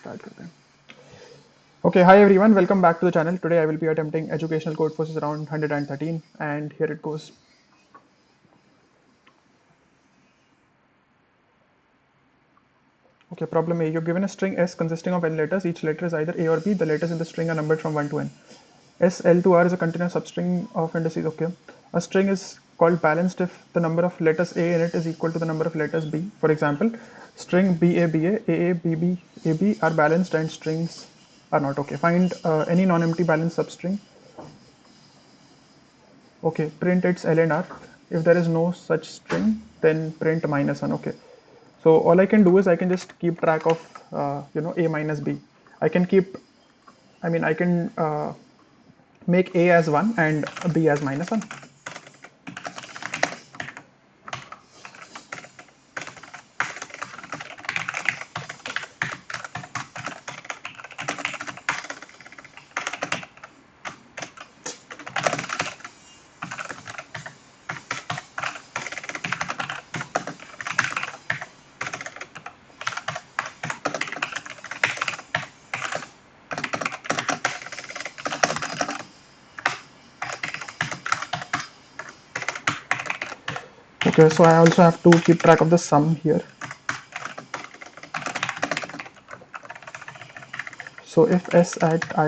start करते हैं. Okay, hi everyone, welcome back to the channel. Today I will be attempting educational code forces around 113 and here it goes. Okay, problem A. You're given a string S consisting of n letters. Each letter is either A or B. The letters in the string are numbered from 1 to n. S, L to R is a continuous substring of indices. Okay. A string is called balanced if the number of letters A in it is equal to the number of letters B. For example, string BA, BA, AA, BB, AB are balanced and strings are not. Okay. Find any non-empty balanced substring. Okay. Print its L and R. If there is no such string, then print -1. Okay. So all I can do is I can just keep track of A minus B. I can keep, I can make A as 1 and B as -1. Okay, so I also have to keep track of the sum here. So if S at I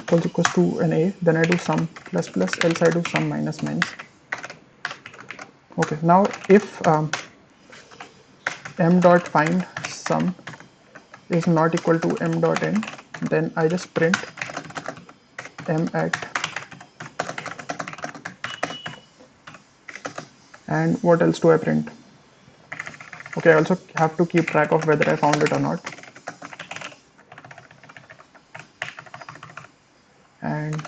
equals to an A, then I do sum plus plus, else I do sum minus minus. Okay, now if m dot find sum is not equal to m dot n, then I just print m at, and what else do I print? Okay, I also have to keep track of whether I found it or not. And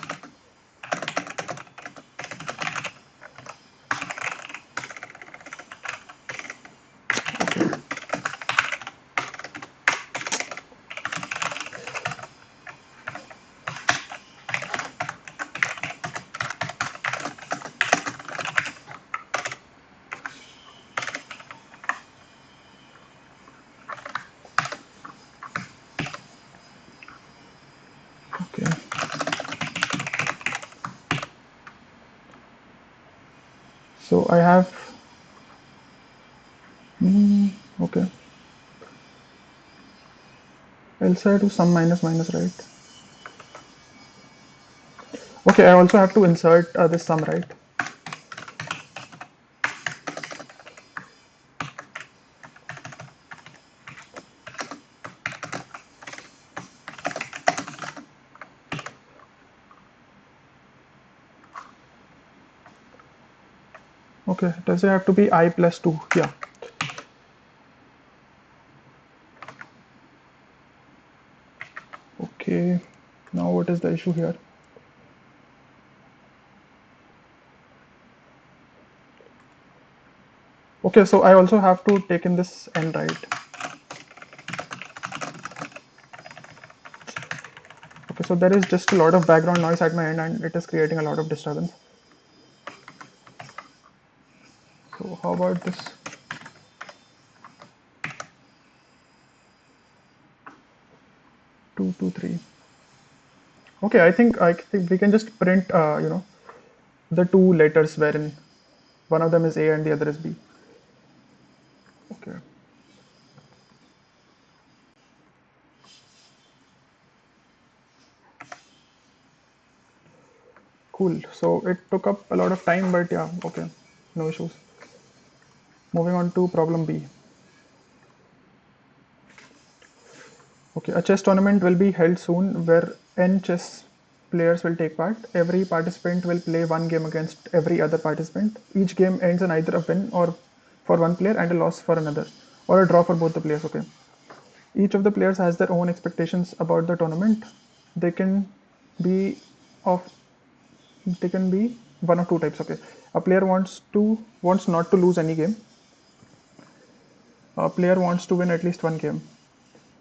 okay. So I have, okay. Else I do sum minus minus, right? Okay, I also have to insert this sum, right? Okay, does it have to be I plus 2? Yeah. Okay, now what is the issue here? Okay, so I also have to take in this n, right? Okay, so there is just a lot of background noise at my end and it is creating a lot of disturbance. So how about this? Two, two, three. Okay, I think we can just print, the two letters wherein one of them is A and the other is B. Okay. Cool. So it took up a lot of time, but yeah, okay, no issues. Moving on to problem B. Okay, a chess tournament will be held soon where n chess players will take part. Every participant will play one game against every other participant. Each game ends in either a win or for one player and a loss for another, or a draw for both the players. Okay. Each of the players has their own expectations about the tournament. They can be of they can be one of two types. Okay. A player wants not to lose any game. A player wants to win at least one game.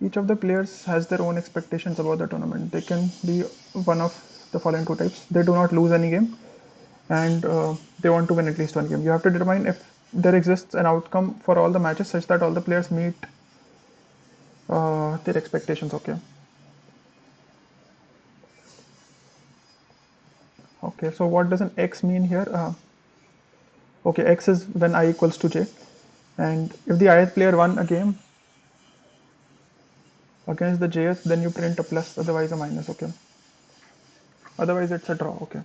Each of the players has their own expectations about the tournament. They can be one of the following two types. They do not lose any game and they want to win at least one game. You have to determine if there exists an outcome for all the matches such that all the players meet their expectations. Okay. Okay, so what does an x mean here? Okay, x is when I equals to j, and if the ith player won a game against the jth, then you print a plus, otherwise a minus. Okay, otherwise it's a draw. Okay,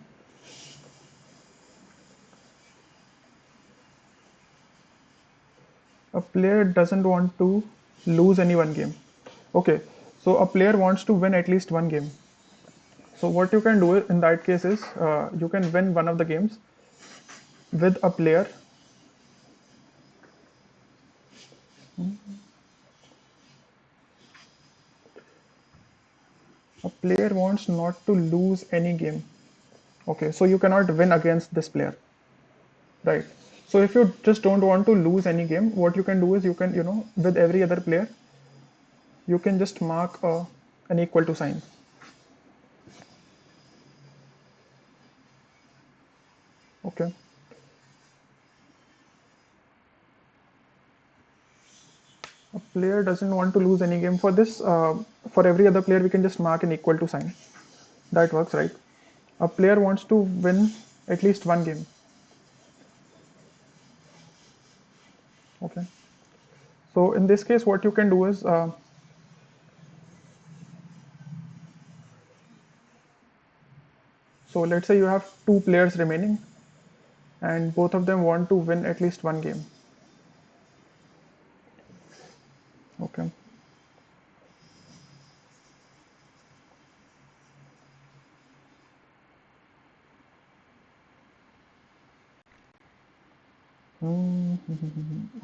a player doesn't want to lose any one game. Okay, so a player wants to win at least one game. So what you can do in that case is you can win one of the games with a player. A player wants not to lose any game. Okay, so you cannot win against this player, right? So if you just don't want to lose any game, what you can do is you can, with every other player, you can just mark an equal to sign. Okay. A player doesn't want to lose any game. For this, for every other player, we can just mark an equal to sign. That works, right? A player wants to win at least one game. Okay. So in this case, what you can do is, so let's say you have two players remaining, and both of them want to win at least one game. Okay.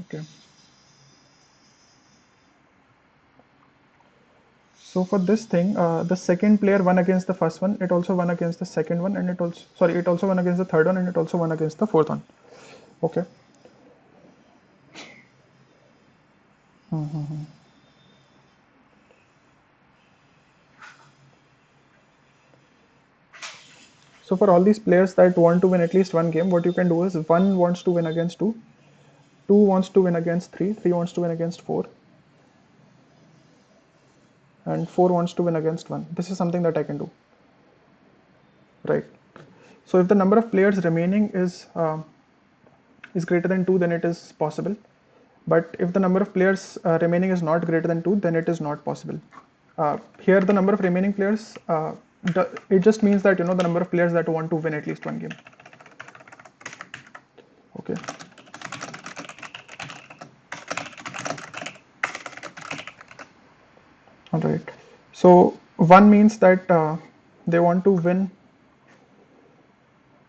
Okay. So for this thing, the second player won against the first one. It also won against the second one, and it also won against the third one, and it also won against the fourth one. Okay. So for all these players that want to win at least one game, what you can do is one wants to win against two, two wants to win against three, three wants to win against four, and four wants to win against one. This is something that I can do, right? So if the number of players remaining is greater than two, then it is possible. But if the number of players remaining is not greater than two, then it is not possible. Here, the number of remaining players, it just means that the number of players that want to win at least one game. Okay. All right. So one means that they want to win.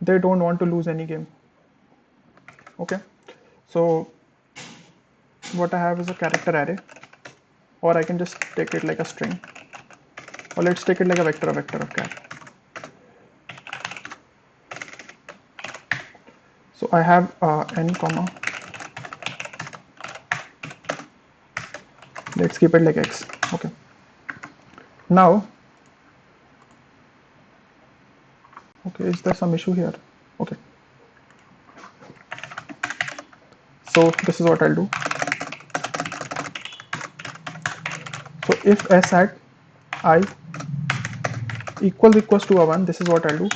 They don't want to lose any game. Okay. So what I have is a character array, or I can just take it like a string, or let's take it like a vector of char. So I have n comma, let's keep it like x. Okay. Now, okay, is there some issue here? Okay. So this is what I'll do. So if s at I equals to a 1, this is what I'll do.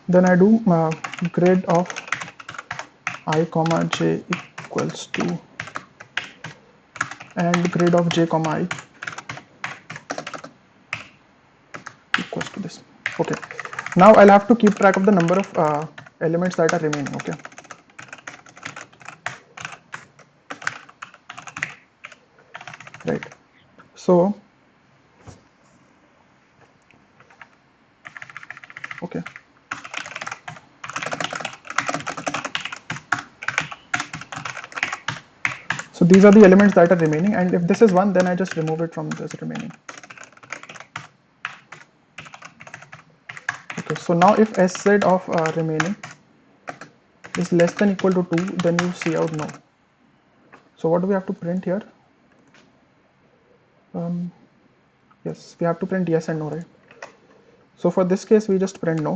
Then I do grid of I comma j equals to, and grid of j comma I equals to this. Okay. Now I'll have to keep track of the number of elements that are remaining. Okay. Right. So, okay. So these are the elements that are remaining, and if this is 1, then I just remove it from this remaining. Okay, so now if sz of remaining is less than equal to 2, then you see out no. So what do we have to print here? Yes, we have to print yes and no, right? So for this case, we just print no.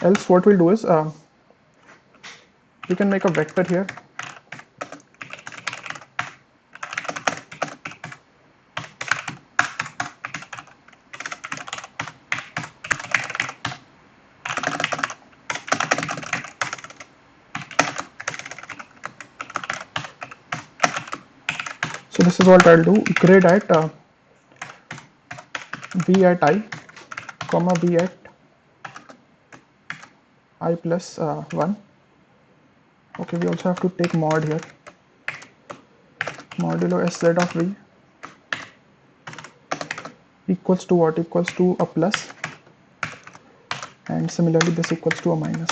Else what we'll do is, we can make a vector here. So this is what I'll do, grid at v at I, comma v at I plus 1. Okay, we also have to take mod here. Modulo sz of v equals to what? Equals to a plus, and similarly this equals to a minus.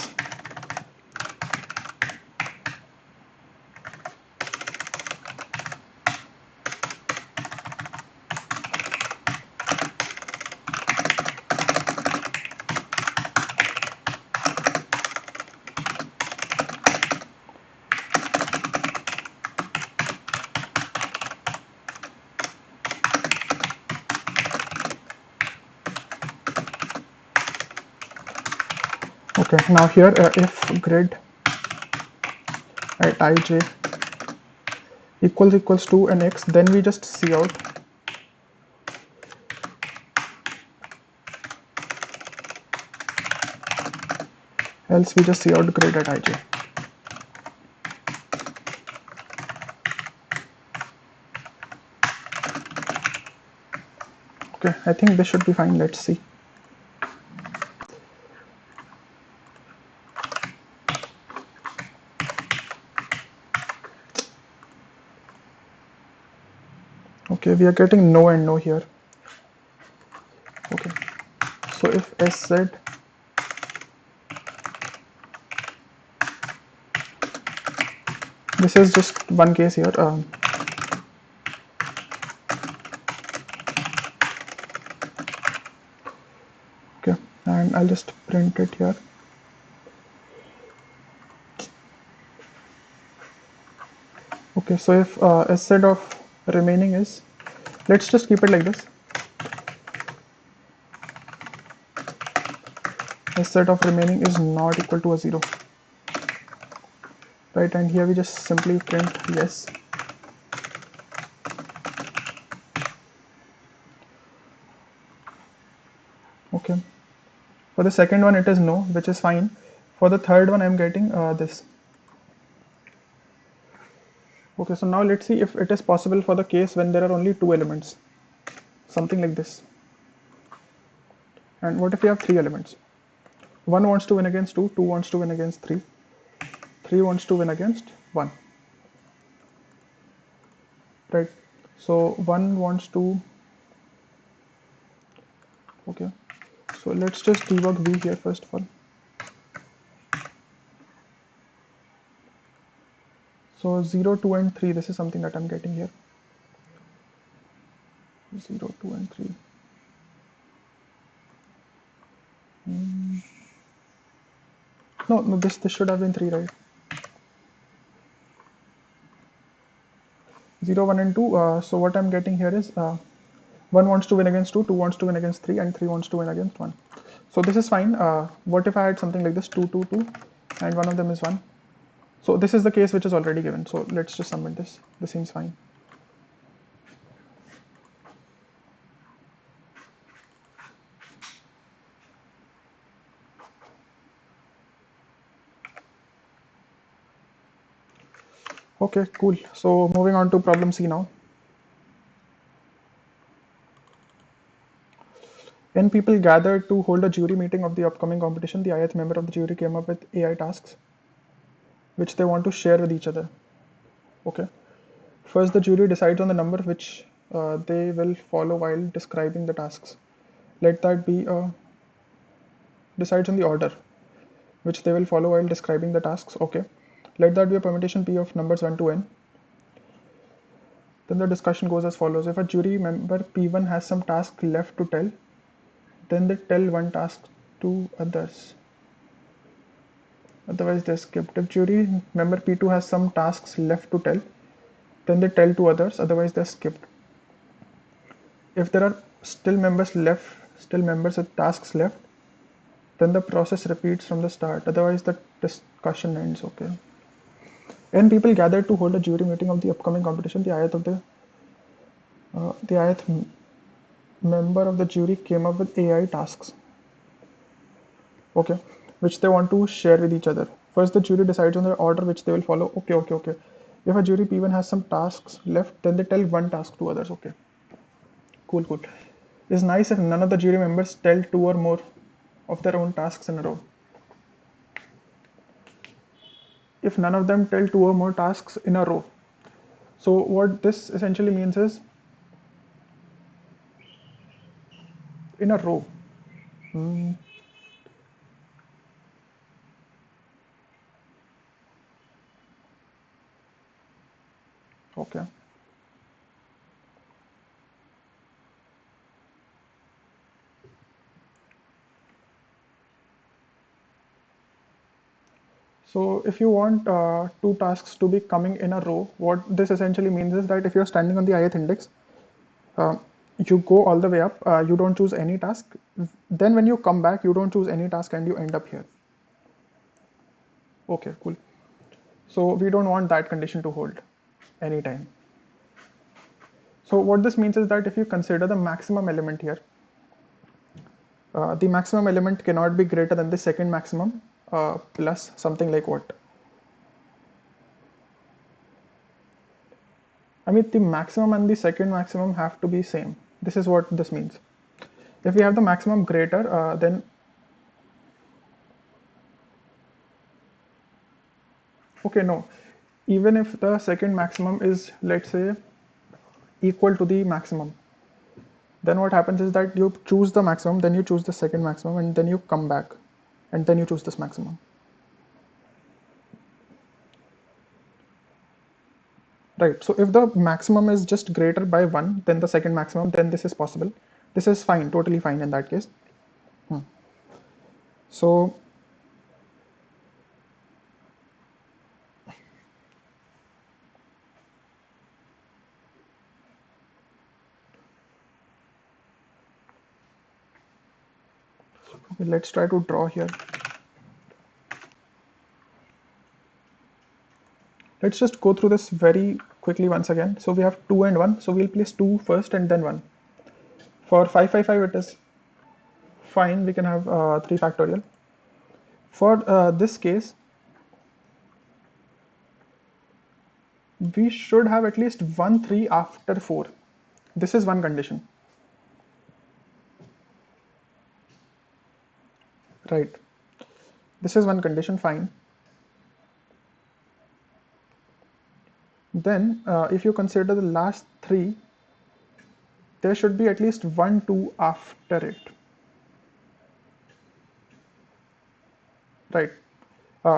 Okay, now here if grid at ij equals to an x, then we just see out else we just see out grid at ij. Okay, I think this should be fine. Let's see. Okay, we are getting no and no here. Okay, so if sz this is just one case here. Okay, and I'll just print it here. Okay, so if sz of remaining is, let's just keep it like this. Sz of remaining is not equal to a 0. Right, and here we just simply print yes. Okay, for the second one it is no, which is fine. For the third one I'm getting this. Okay, so now let's see if it is possible for the case when there are only two elements, something like this. And what if we have three elements? One wants to win against two, two wants to win against three, three wants to win against one. Right, so one wants to, okay, so let's just debug v here first of all. So 0, 2 and 3, this is something that I'm getting here. 0, 2 and 3. No, this should have been 3, right? 0, 1 and 2, so what I'm getting here is 1 wants to win against 2, 2 wants to win against 3, and 3 wants to win against 1. So this is fine. What if I had something like this, 2, 2, 2, and one of them is 1? So this is the case which is already given, so let's just submit this. This seems fine. Okay, cool. So moving on to problem C now. When people gathered to hold a jury meeting of the upcoming competition, the ith member of the jury came up with AI tasks which they want to share with each other. Okay. First, the jury decides on the number which they will follow while describing the tasks. Let that be decides on the order which they will follow while describing the tasks. Okay. Let that be a permutation P of numbers 1 to n. Then the discussion goes as follows. If a jury member P1 has some task left to tell, then they tell one task to others. Otherwise they're skipped. If jury member P2 has some tasks left to tell, then they tell to others, otherwise they're skipped. if there are still members with tasks left, then the process repeats from the start. Otherwise, the discussion ends. Okay. N people gathered to hold a jury meeting of the upcoming competition. The member of the jury came up with AI tasks. Okay, which they want to share with each other. First, the jury decides on the order which they will follow. Okay. If a jury P1 has some tasks left, then they tell one task to others. Okay, cool. It's nice if none of the jury members tell two or more of their own tasks in a row. If none of them tell two or more tasks in a row. So what this essentially means is in a row. Okay. So if you want two tasks to be coming in a row, what this essentially means is that if you're standing on the ith index, you go all the way up, you don't choose any task. Then when you come back, you don't choose any task and you end up here. Okay, cool. So we don't want that condition to hold anytime. So what this means is that if you consider the maximum element here, the maximum element cannot be greater than the second maximum plus something like what? I mean, the maximum and the second maximum have to be same. This is what this means. If we have the maximum greater, then okay, no. Even if the second maximum is, let's say, equal to the maximum, then what happens is that you choose the maximum, then you choose the second maximum, and then you come back, and then you choose this maximum. Right, so if the maximum is just greater by 1 than the second maximum, then this is possible. This is fine, totally fine in that case. So let's try to draw here. Let's just go through this very quickly once again. So we have 2 and 1, so we'll place 2 first and then 1. For 555 it is fine, we can have 3 factorial. For this case, we should have at least 1 3 after 4. This is one condition. Right. This is one condition, fine. Then if you consider the last 3, there should be at least 1 2 after it. Right.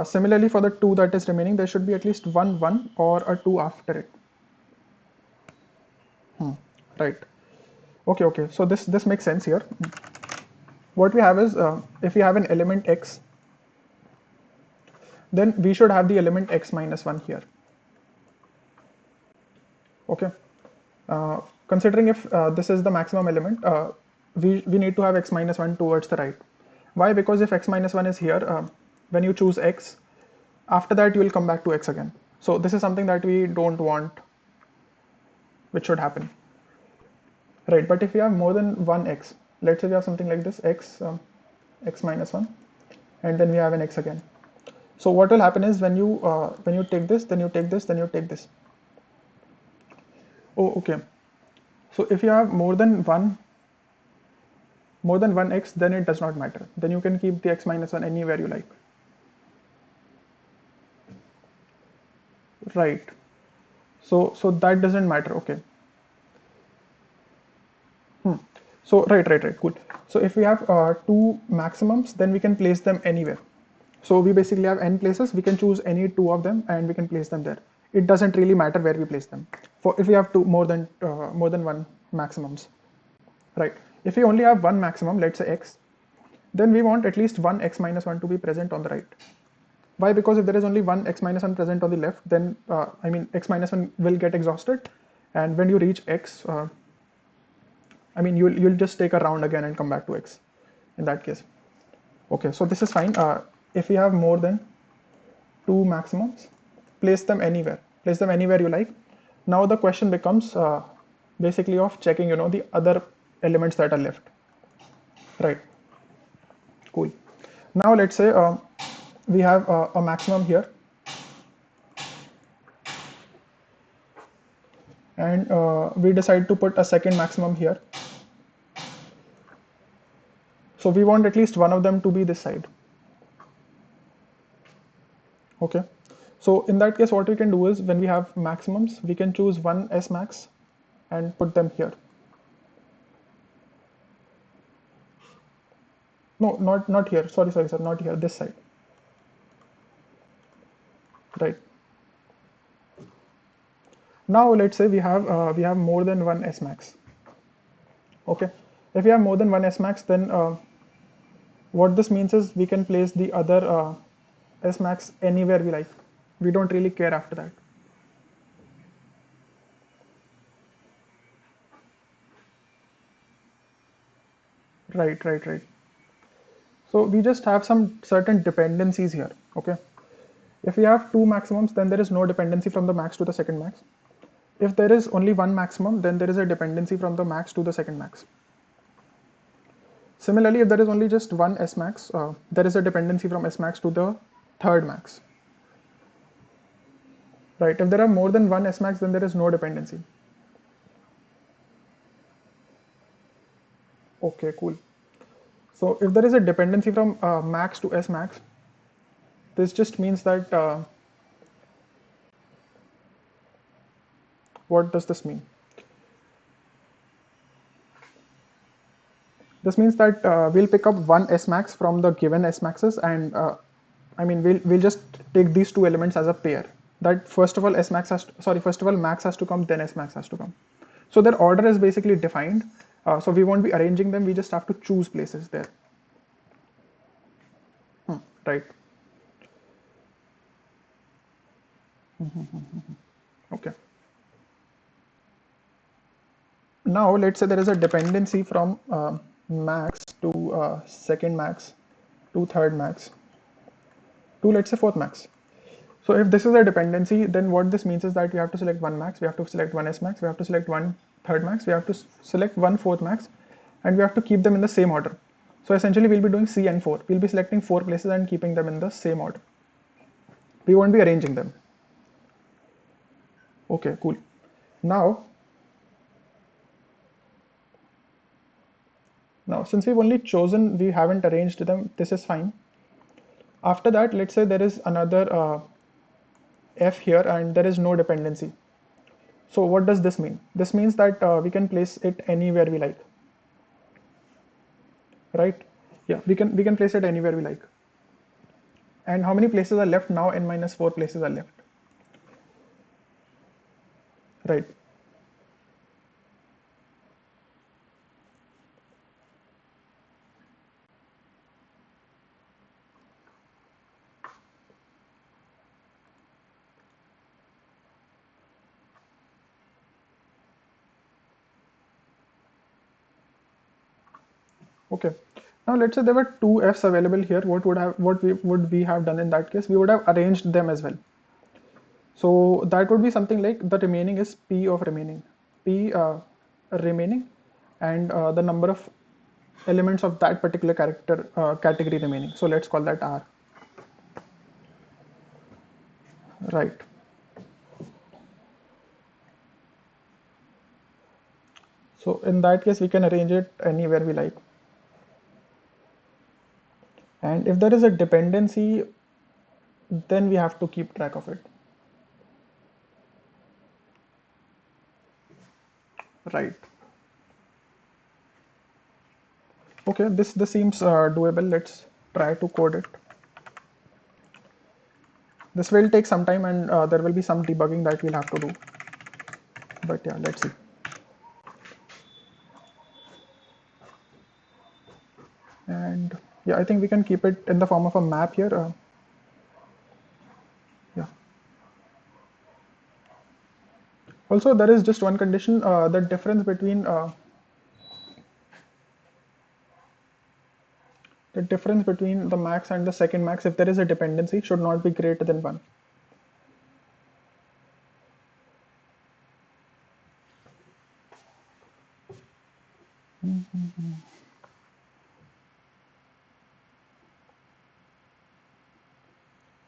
Similarly, for the 2 that is remaining, there should be at least 1 1 or a 2 after it. Right. Okay. So this makes sense here. What we have is if we have an element x, then we should have the element x minus 1 here. Okay. Considering if this is the maximum element, we need to have x minus 1 towards the right. Why? Because if x minus 1 is here, when you choose x, after that you will come back to x again. So this is something that we don't want, which should happen. Right, but if we have more than one x, let's say we have something like this, x minus 1, and then we have an x again. So what will happen is when you take this, then you take this, then you take this. Oh, okay. So if you have more than one x, then it does not matter. Then you can keep the x minus 1 anywhere you like. Right. So that doesn't matter. Okay. So right, cool. So if we have 2 maximums, then we can place them anywhere. So we basically have n places. We can choose any 2 of them and we can place them there. It doesn't really matter where we place them. For if we have more than 1 maximums, right? If we only have one maximum, let's say x, then we want at least one x minus 1 to be present on the right. Why? Because if there is only one x minus 1 present on the left, then x minus 1 will get exhausted, and when you reach x, I mean, you'll just take a round again and come back to x in that case. Okay, so this is fine. If we have more than two maximums, place them anywhere. Place them anywhere you like. Now the question becomes basically of checking, the other elements that are left. Right. Cool. Now let's say we have a maximum here, and we decide to put a second maximum here. So we want at least one of them to be this side. Okay. So in that case, what we can do is when we have maximums, we can choose one S max and put them here. No, not here. Sorry, sir, not here. This side. Right. Now let's say we have more than one S max. Okay. If we have more than one S max, then what this means is we can place the other S max anywhere we like. We don't really care after that. Right. So we just have some certain dependencies here. Okay. If we have two maximums, then there is no dependency from the max to the second max. If there is only one maximum, then there is a dependency from the max to the second max. Similarly, if there is only just one S max, there is a dependency from S max to the third max. Right, if there are more than one S max, then there is no dependency. Okay, cool. So if there is a dependency from max to S max, this just means that, what does this mean? This means that we'll pick up one S max from the given S maxes, and I mean we'll just take these two elements as a pair. That first of all max has to come, then S max has to come. So their order is basically defined. So we won't be arranging them. We just have to choose places there. Right. Okay. Now let's say there is a dependency from max to second max to third max to, let's say, fourth max. So if this is a dependency, then what this means is that we have to select one max, we have to select one S max, we have to select one third max, we have to select one fourth max, and we have to keep them in the same order. So essentially we'll be doing C and 4. We'll be selecting 4 places and keeping them in the same order. We won't be arranging them. Okay, cool. Now since we've only chosen, we haven't arranged them, this is fine. After that, let's say there is another F here and there is no dependency. So what does this mean? This means that we can place it anywhere we like. Right? Yeah, we can place it anywhere we like. And how many places are left now? N minus 4 places are left. Right. Okay. Now let's say there were two F's available here. What would we have done in that case? We would have arranged them as well. So that would be something like the remaining is P of remaining, P remaining, and the number of elements of that particular category remaining. So let's call that R. Right. So in that case, we can arrange it anywhere we like. And if there is a dependency, then we have to keep track of it. Right. Okay, this seems doable. Let's try to code it. This will take some time, and there will be some debugging that we'll have to do. But yeah, let's see. And yeah, I think we can keep it in the form of a map here. Yeah. Also, there is just one condition. The difference between The difference between the max and the second max, if there is a dependency, should not be greater than 1.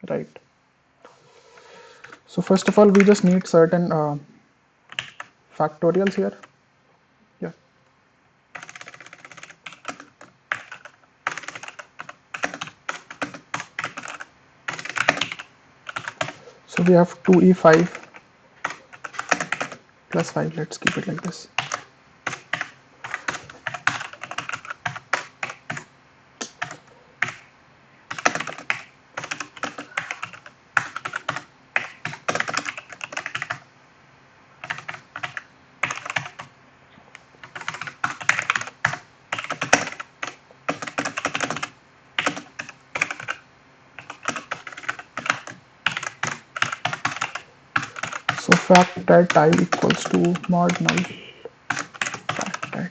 Right. So first of all, we just need certain factorials here. Yeah. So we have 2e5 plus 5. Let's keep it like this. So fact that I equals to mod null fact that.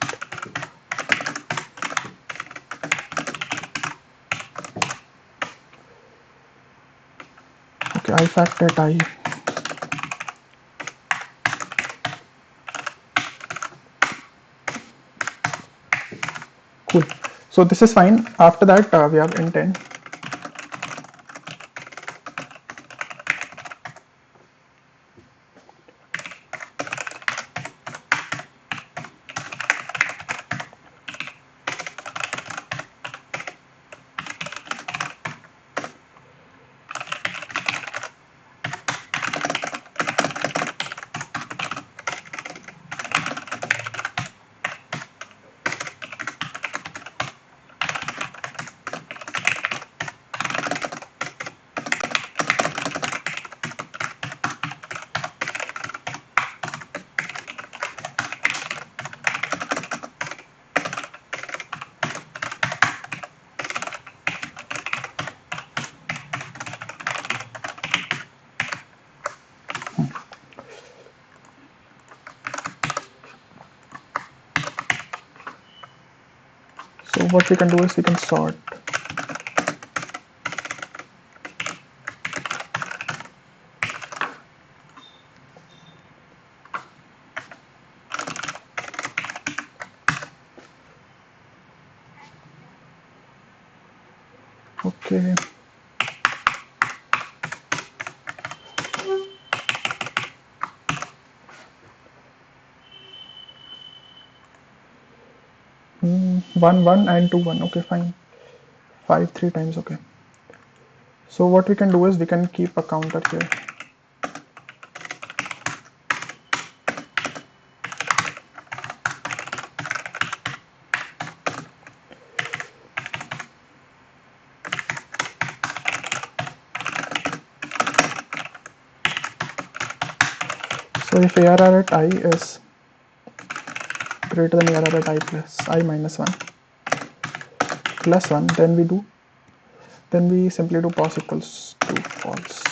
Okay, I fact that I. Cool. So this is fine. After that, we have intent. So what we can do is we can sort. Okay. Mm, 1 1 and 2 1. Okay, fine. 5 3 times. Okay. So what we can do is we can keep a counter here. So if ARR at I is greater than ARR at I plus I minus 1 plus 1, then we simply do pos equals to false.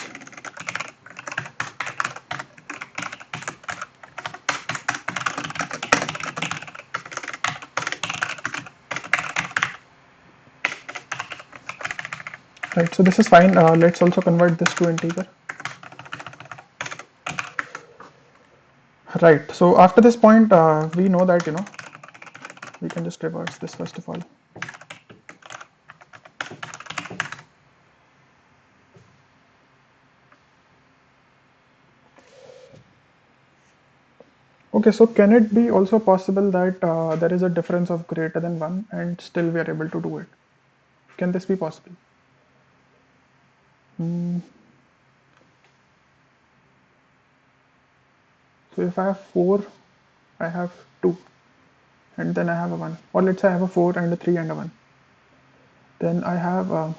Right, so this is fine. Let's also convert this to integer. Right, so after this point, we know that, we can just reverse this first of all. Okay, so can it be also possible that there is a difference of greater than 1 and still we are able to do it? Can this be possible? Hmm. So if I have 4, I have 2, and then I have a 1. Or let's say I have a 4 and a 3 and a 1. Then I have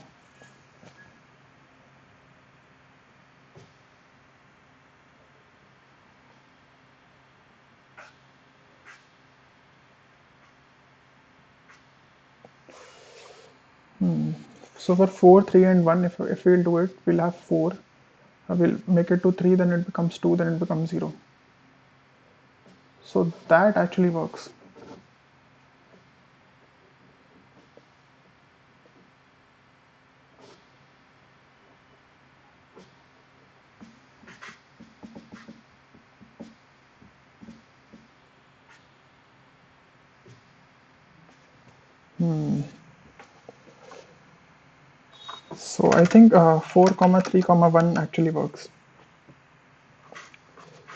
so for 4, 3 and 1, if we'll do it, we'll have 4. We'll make it to 3, then it becomes 2, then it becomes 0. So that actually works. So I think 4 comma 3 comma 1 actually works.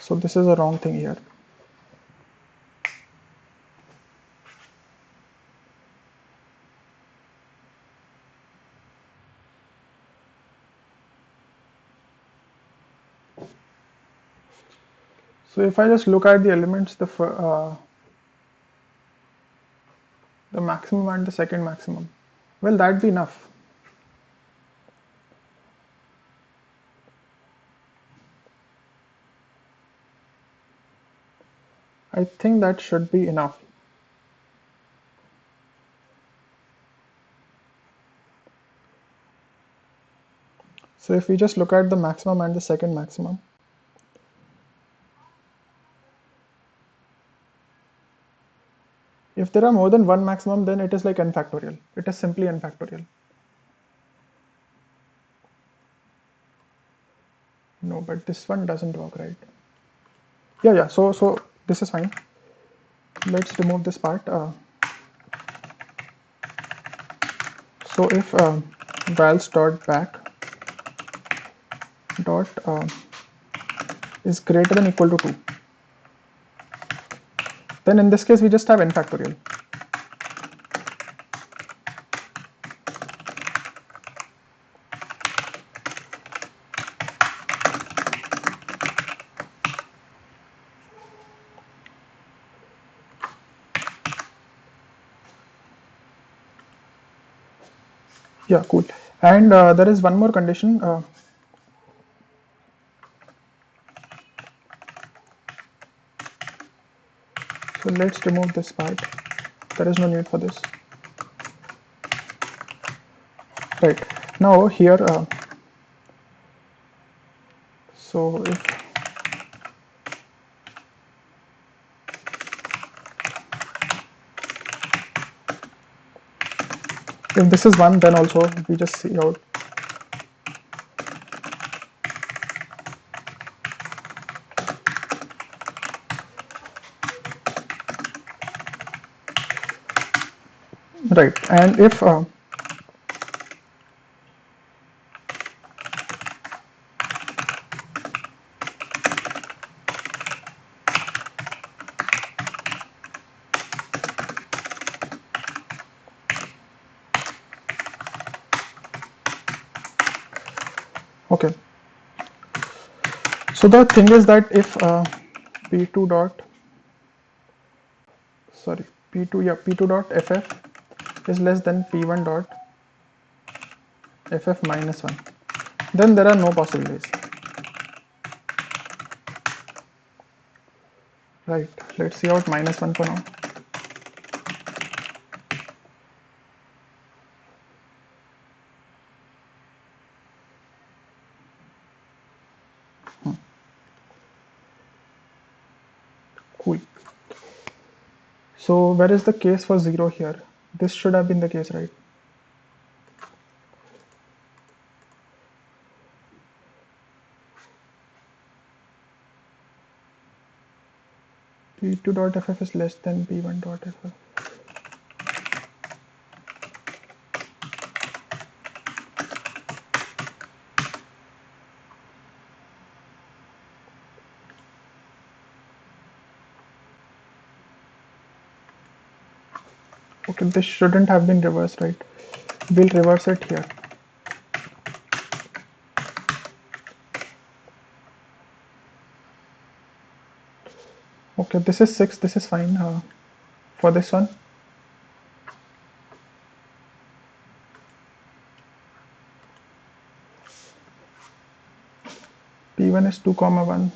So this is a wrong thing here. So if I just look at the elements, the maximum and the second maximum, will that be enough? I think that should be enough. So if we just look at the maximum and the second maximum, if there are more than one maximum, then it is like n factorial. It is simply n factorial. No, but this one doesn't work, right? Yeah. So this is fine. Let's remove this part. So if vals dot back dot is greater than equal to 2, then in this case we just have n factorial. Yeah, cool. And there is one more condition. So let's remove this part. There is no need for this. Right. Now here, so if this is 1, then also we just see out. Right. And if okay. So the thing is that if p2 dot sorry p2 dot ff is less than p1 dot ff minus 1, then there are no possibilities. Right. Let's see out minus 1 for now. Cool. So where is the case for 0 here? This should have been the case, right? p2 dot ff is less than p1 dot ff. Okay, this shouldn't have been reversed, right? We'll reverse it here. Okay, this is 6, this is fine for this one. p1 is 2 comma 1,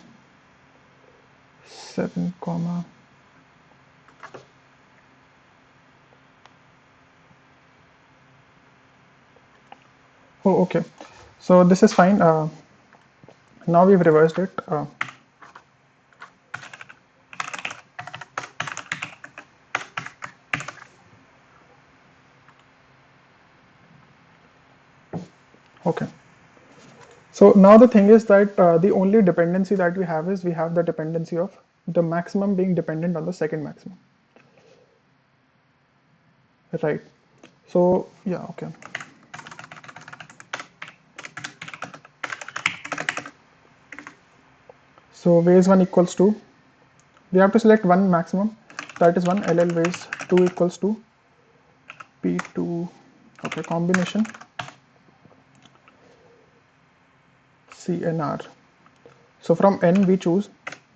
7 comma. Oh, okay. So this is fine. Now we've reversed it. Okay. So now the thing is that the only dependency that we have is we have the dependency of the maximum being dependent on the second maximum. Right. So yeah, okay. So ways 1 equals to, we have to select one maximum, that is 1 LL ways 2 equals to P2, okay, combination CNR. So from N we choose,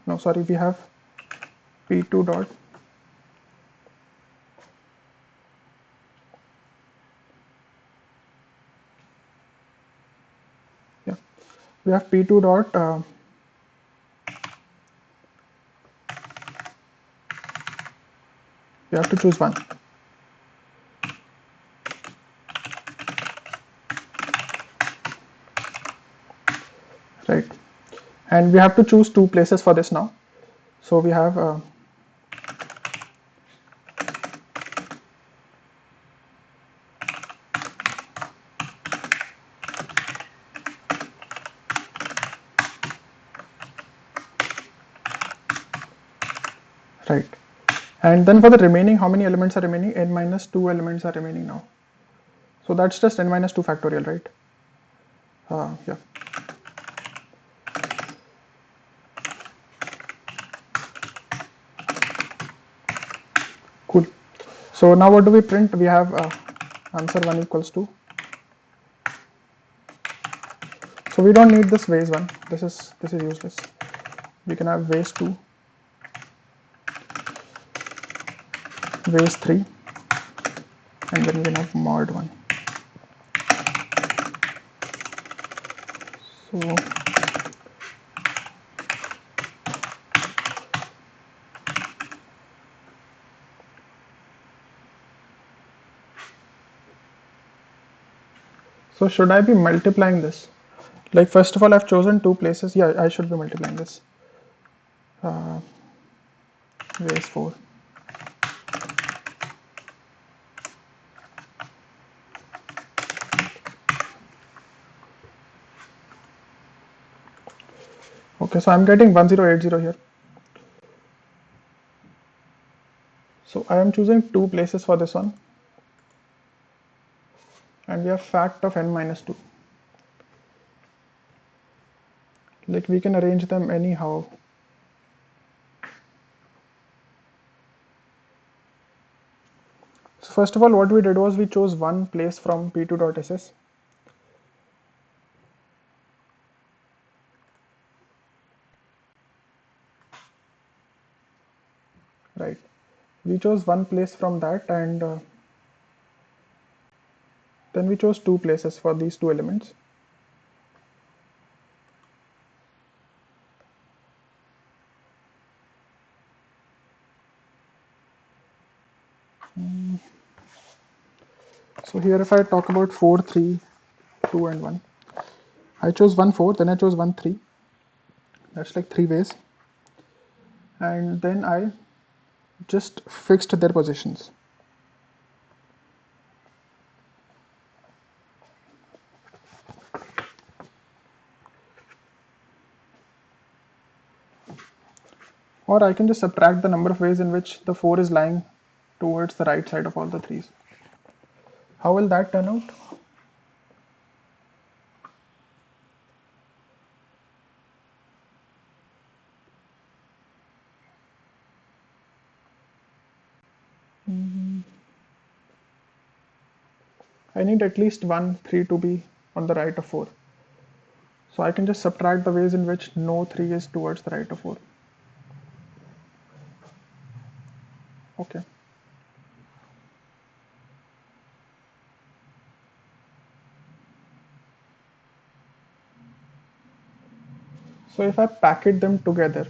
no sorry, we have P2 dot, yeah, we have P2 dot, we have to choose one, right? And we have to choose two places for this now. So we have right. And then for the remaining, how many elements are remaining? N minus 2 elements are remaining now. So that's just n minus 2 factorial, right? Yeah. Cool. So now what do we print? We have answer 1 equals to. So we don't need this ways 1. This is useless. We can have ways 2, ways 3, and then we can have mod 1. So should I be multiplying this? Like first of all, I've chosen two places. Yeah, I should be multiplying this. Ways 4. Okay, so I'm getting 1080 here. So I am choosing two places for this one. And we have fact of n minus 2. Like we can arrange them anyhow. So first of all, what we did was we chose one place from p2.ss. Right. We chose one place from that, and then we chose two places for these two elements. So here if I talk about 4, 3, 2 and 1. I chose 1, 4, then I chose 1, 3. That's like 3 ways. And then I just fixed their positions. Or I can just subtract the number of ways in which the 4 is lying towards the right side of all the 3's. How will that turn out? I need at least 1, 3 to be on the right of 4. So I can just subtract the ways in which no 3 is towards the right of 4. Okay. So if I packet them together,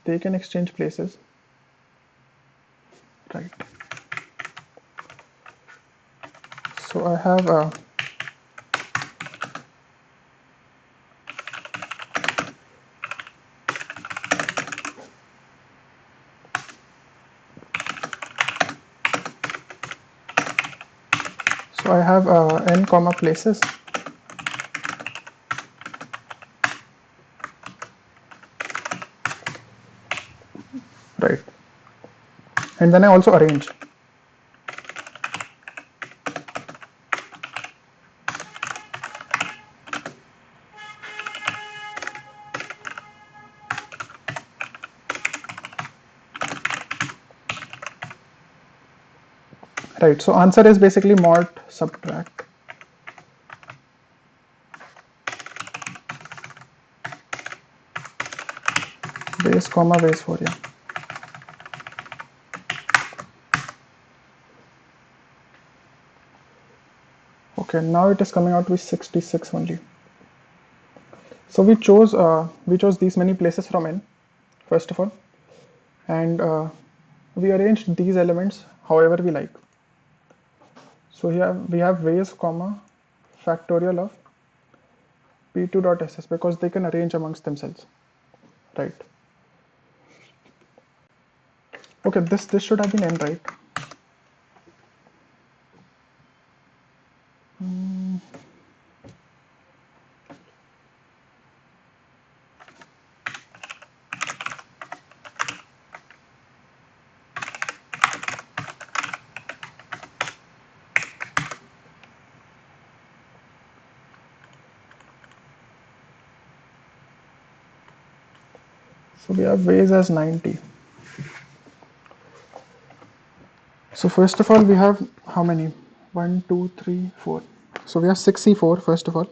they can exchange places. Right. So I have n comma places. Right. and then I also arrange. Right, so answer is basically mod subtract. Base comma base 4, yeah. Okay, now it is coming out with 66 only. So we chose these many places from n, first of all, and we arranged these elements however we like. So here we have base comma factorial of p2.ss because they can arrange amongst themselves, right? Okay, this should have been n, right? So we have ways as 90. So first of all, we have how many? 1, 2, 3, 4. So we have 64 first of all.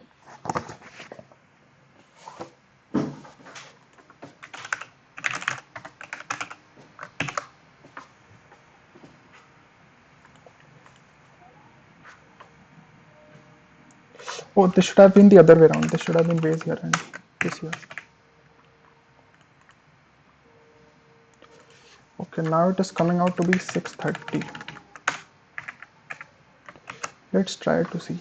Oh, this should have been the other way around. This should have been base here and this here. Okay, now it is coming out to be 630. Let's try to see.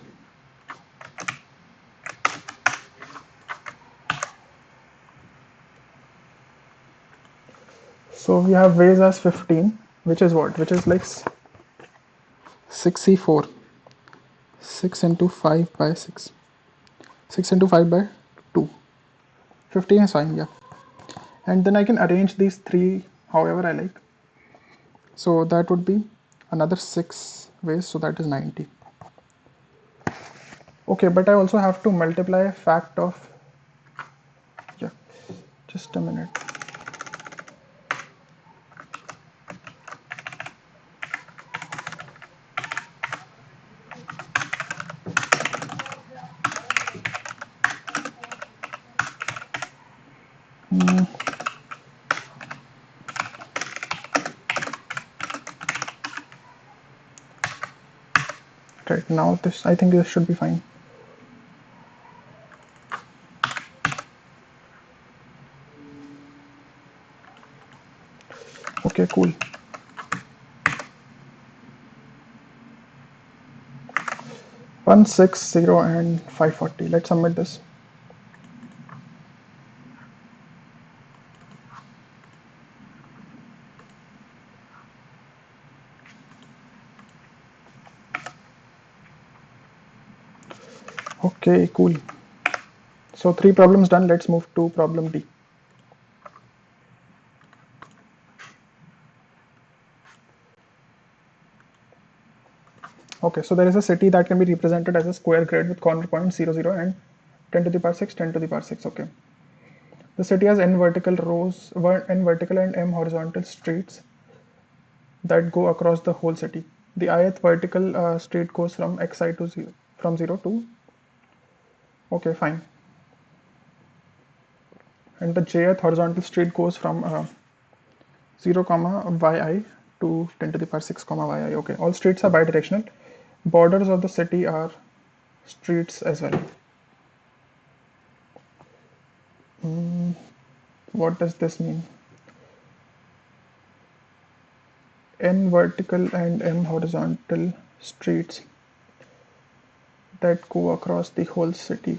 So we have ways as 15, which is what? Which is like 64. 6 into 5 by 6. 6 into 5 by 2. 15 is fine, yeah. And then I can arrange these three however I like. So that would be another 6 ways, so that is 90. Okay, but I also have to multiply a fact of, yeah, just a minute. Right, now this, I think this should be fine. Okay, cool. 160 and 540. Let's submit this. Okay, cool. So 3 problems done. Let's move to problem D. Okay, so there is a city that can be represented as a square grid with corner points 0, 0 and 10 to the power 6, 10 to the power 6. Okay. The city has n vertical rows, n vertical and m horizontal streets that go across the whole city. The ith vertical street goes from xi to 0, from 0 to, okay, fine. And the jth horizontal street goes from 0 comma yi to 10 to the power 6 comma yi. Okay, all streets are bidirectional. Borders of the city are streets as well. What does this mean? N vertical and m horizontal streets that go across the whole city.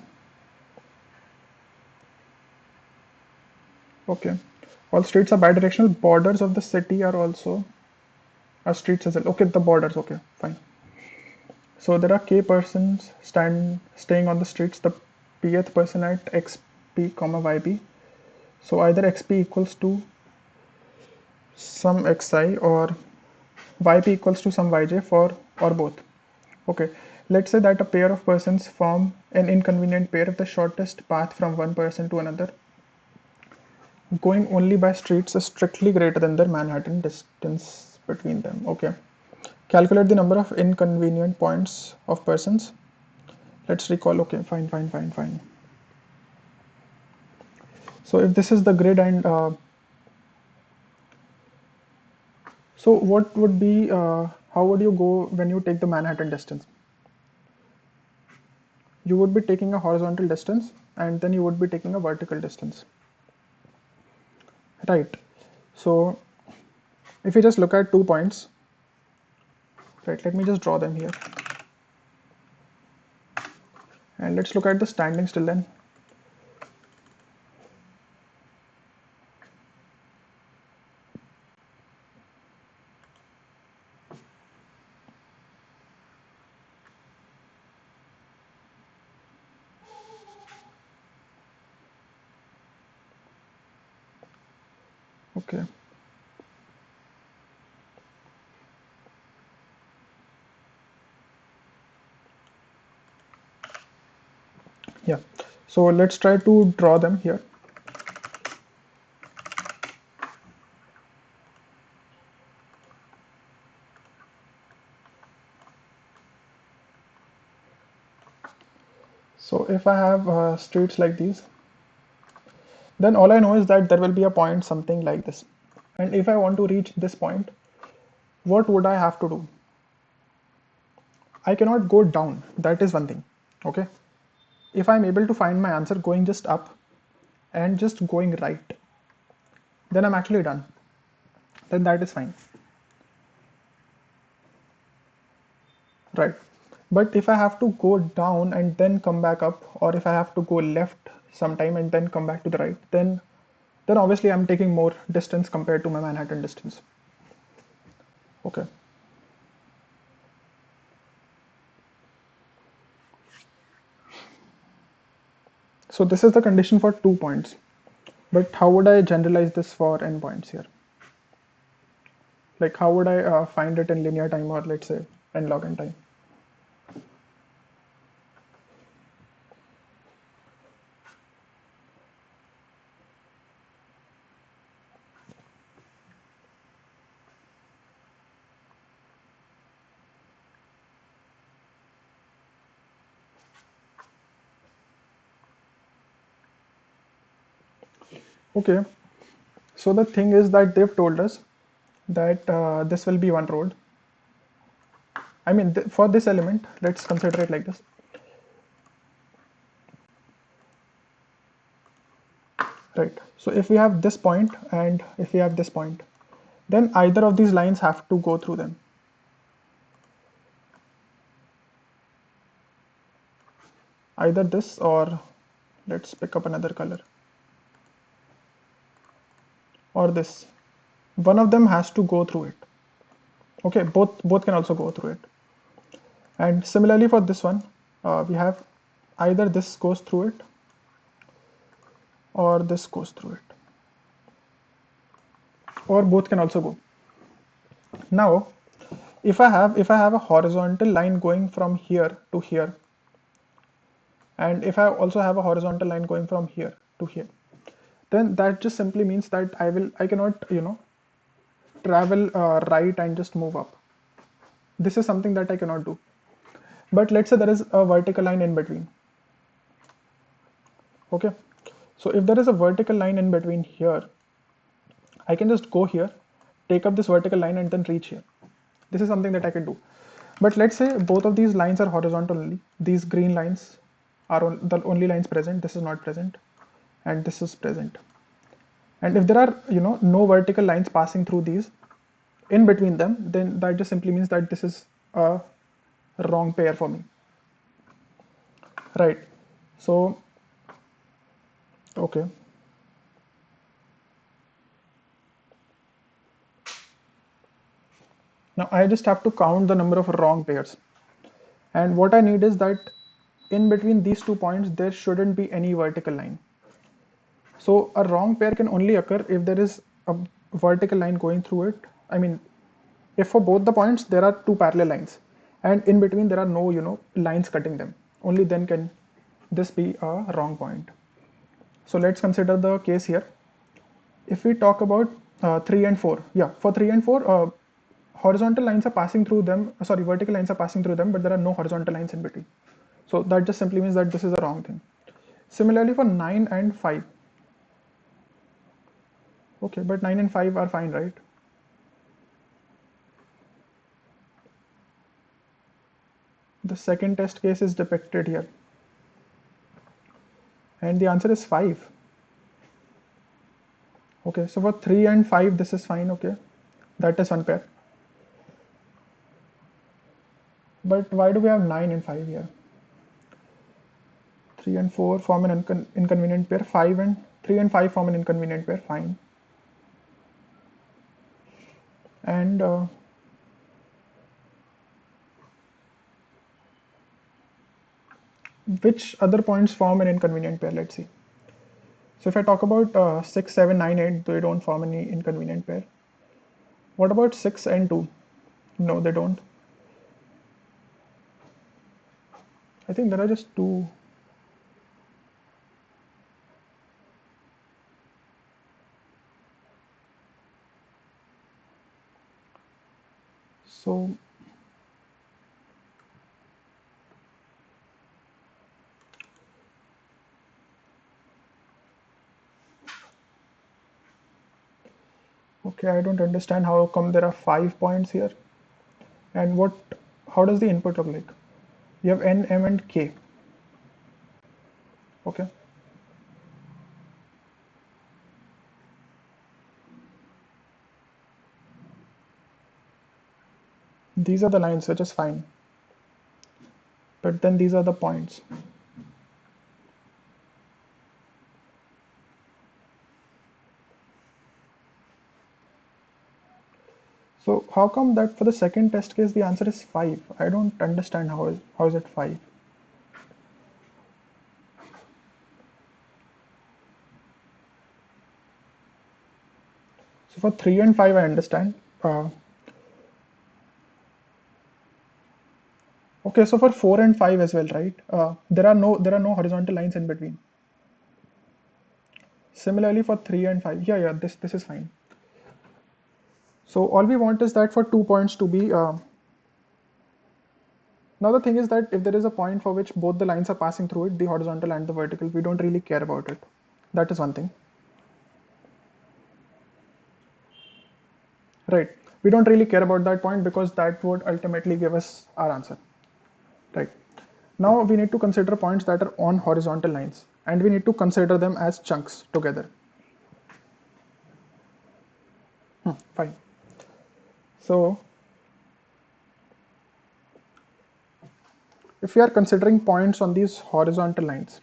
Okay, all streets are bidirectional. Borders of the city are also streets as well. Okay, the borders. Okay, fine. So there are k persons staying on the streets. The pth person at xp comma yp. So either xp equals to some xi or yp equals to some yj for or both. Okay, let's say that a pair of persons form an inconvenient pair if the shortest path from one person to another going only by streets is strictly greater than the Manhattan distance between them. Okay, calculate the number of inconvenient points of persons. Let's recall. Okay, fine. So if this is the grid and so what would be, how would you go when you take the Manhattan distance? You would be taking a horizontal distance and then you would be taking a vertical distance. Right. So if you just look at 2 points, right, let me just draw them here. And let's look at the standing still then. Okay. Yeah. So let's try to draw them here. So if I have streets like these, then all I know is that there will be a point something like this. And if I want to reach this point, what would I have to do? I cannot go down. That is one thing. Okay. If I'm able to find my answer going just up and just going right, then I'm actually done. Then that is fine. Right. But if I have to go down and then come back up, or if I have to go left sometime and then come back to the right, then obviously I'm taking more distance compared to my Manhattan distance. Okay. So this is the condition for 2 points. But how would I generalize this for n points here? Like how would I find it in linear time, or let's say n log n time? Okay, so the thing is that they've told us that this will be one road. I mean, for this element, let's consider it like this. Right. So if we have this point and if we have this point, then either of these lines have to go through them. Either this, or let's pick up another color, or this. One of them has to go through it. Okay, both can also go through it. And similarly for this one, we have either this goes through it or this goes through it, or both can also go. Now if I have a horizontal line going from here to here, and if I also have a horizontal line going from here to here, then that just simply means that I cannot travel right and just move up. This is something that I cannot do. But let's say there is a vertical line in between. Okay, so if there is a vertical line in between here, I can just go here, take up this vertical line and then reach here. This is something that I can do. But let's say both of these lines are horizontal only. These green lines are the only lines present. This is not present and this is present. And if there are no vertical lines passing through these in between them, then that just simply means that this is a wrong pair for me. Right. So okay. Now I just have to count the number of wrong pairs. And what I need is that in between these 2 points, there shouldn't be any vertical line. So a wrong pair can only occur if there is a vertical line going through it. I mean, if for both the points there are two parallel lines and in between there are no lines cutting them, only then can this be a wrong point. So let's consider the case here. If we talk about 3 and 4, yeah, for 3 and 4, horizontal lines are passing through them, sorry, vertical lines are passing through them, but there are no horizontal lines in between. So that just simply means that this is a wrong thing. Similarly for 9 and 5. Okay, but 9 and 5 are fine, right? The second test case is depicted here. And the answer is 5. Okay, so for 3 and 5, this is fine, okay. That is one pair. But why do we have 9 and 5 here? 3 and 4 form an inconvenient pair. 5 and 3 and 5 form an inconvenient pair, fine. And which other points form an inconvenient pair? Let's see. So if I talk about 6, 7, 9, 8, they don't form any inconvenient pair. What about 6 and 2? No, they don't. I think there are just two. So okay, I don't understand how come there are 5 points here. And how does the input look like? You have N, M and K. Okay. These are the lines, which is fine. But then these are the points. So how come that for the second test case the answer is 5? I don't understand how is it 5? So for 3 and 5 I understand. Okay, so for 4 and 5 as well, right? There are no horizontal lines in between. Similarly for 3 and 5, yeah, this is fine. So all we want is that for 2 points to be. Now the thing is that if there is a point for which both the lines are passing through it, the horizontal and the vertical, we don't really care about it. That is one thing. Right. We don't really care about that point because that would ultimately give us our answer. Right. Now we need to consider points that are on horizontal lines and we need to consider them as chunks together. Fine. So if we are considering points on these horizontal lines,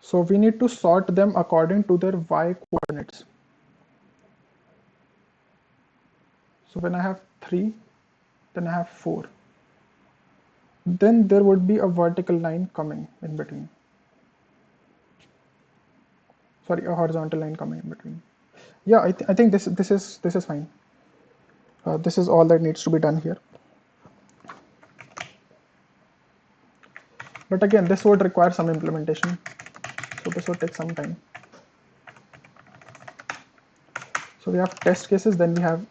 so we need to sort them according to their y coordinates. So when I have 3, then I have 4. Then there would be a vertical line coming in between. Sorry, a horizontal line coming in between. Yeah, I think this is fine. This is all that needs to be done here. But again, this would require some implementation. So this would take some time. So we have test cases, then we have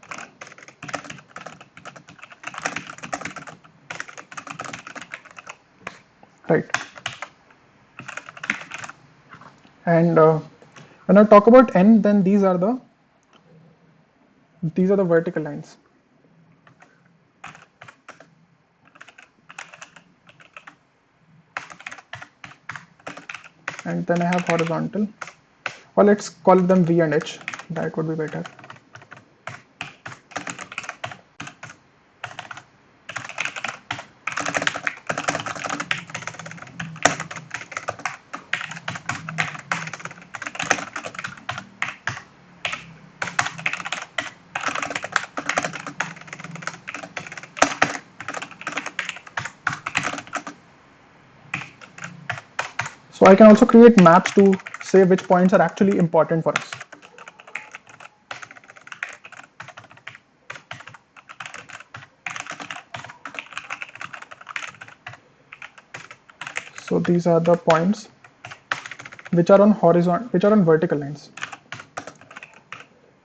right. And when I talk about n, then these are the vertical lines. And then I have horizontal. Or let's call them V and H. That would be better. So I can also create maps to say which points are actually important for us. these are the points which are on vertical lines,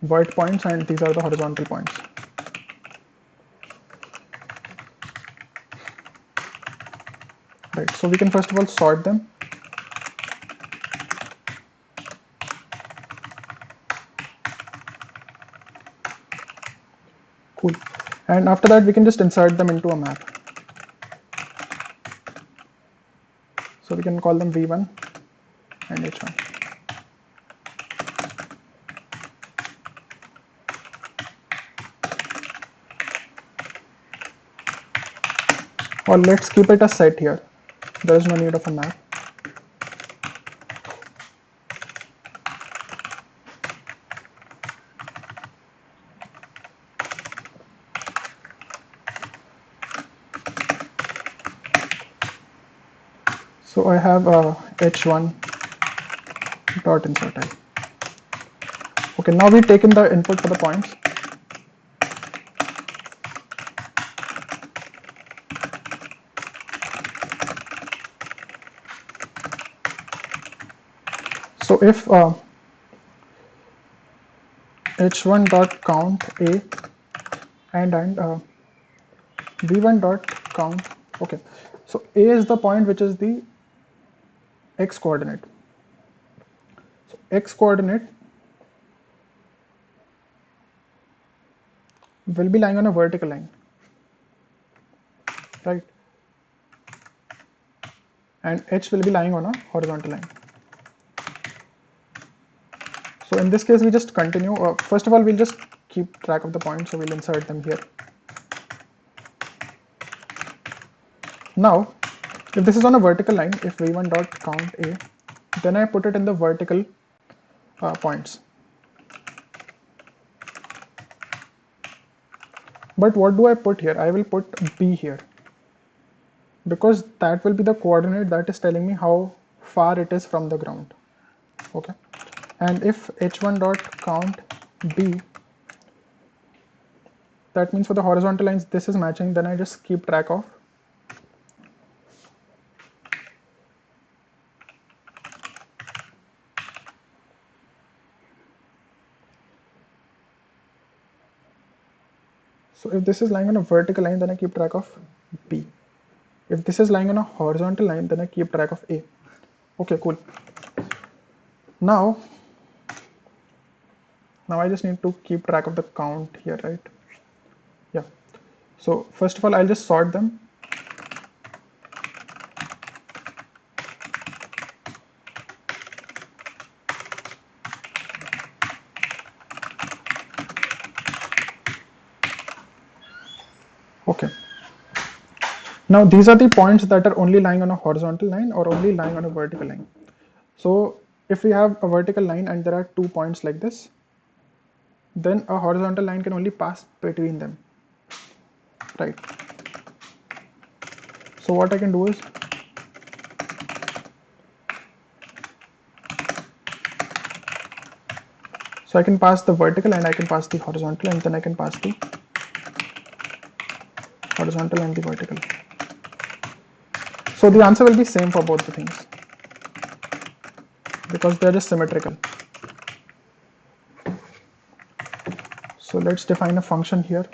vert points, and these are the horizontal points. Right, so we can first of all sort them. Cool. And after that, we can just insert them into a map. So we can call them V1 and H1. Or let's keep it a set here. There is no need of a map. So I have H1 dot insert I. Okay, now we've taken the input for the points. So if H1 dot count A and V1 dot count, okay, so A is the point which is the x coordinate. So x coordinate will be lying on a vertical line, right? And H will be lying on a horizontal line. So in this case, we just continue. First of all, we'll just keep track of the points, so we'll insert them here. Now, if this is on a vertical line, if v1 dot count A, then I put it in the vertical points. But what do I put here? I will put B here, because that will be the coordinate that is telling me how far it is from the ground. Okay, and if h1 dot count B, that means for the horizontal lines this is matching, then I just keep track of so if this is lying on a vertical line, then I keep track of B. If this is lying on a horizontal line, then I keep track of A. Okay, cool. Now I just need to keep track of the count here, right? Yeah. So first of all, I'll just sort them. Okay. Now these are the points that are only lying on a horizontal line or only lying on a vertical line. So if we have a vertical line and there are 2 points like this, then a horizontal line can only pass between them, right? So what I can do is, so I can pass the vertical and I can pass the horizontal, and then I can pass the horizontal and the vertical. So the answer will be same for both the things because they're just symmetrical. So let's define a function here.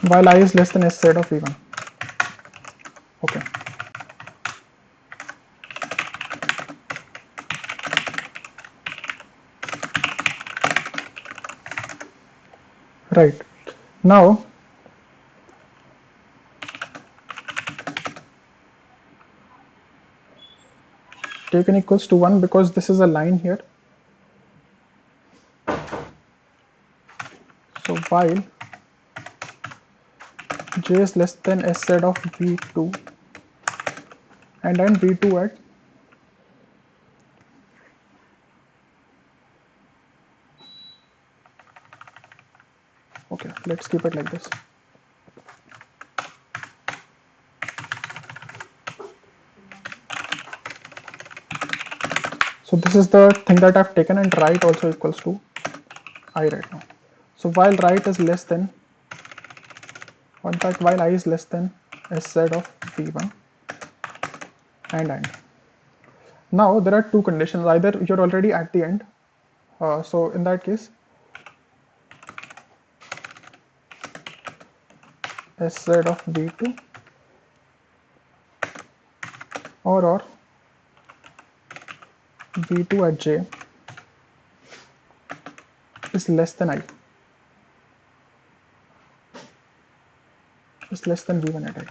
While I is less than s set of v1. Okay. Right. Now take n equals to 1 because this is a line here. So while j is less than s set of v2 and then v2 at okay, let's keep it like this. So this is the thing that I've taken, and right also equals to I right now. So while right is less than, or in fact while I is less than sz of v1 and. Now there are two conditions. Either you're already at the end, so in that case sz of v2 or v2 at j is less than I, is less than v1 at I.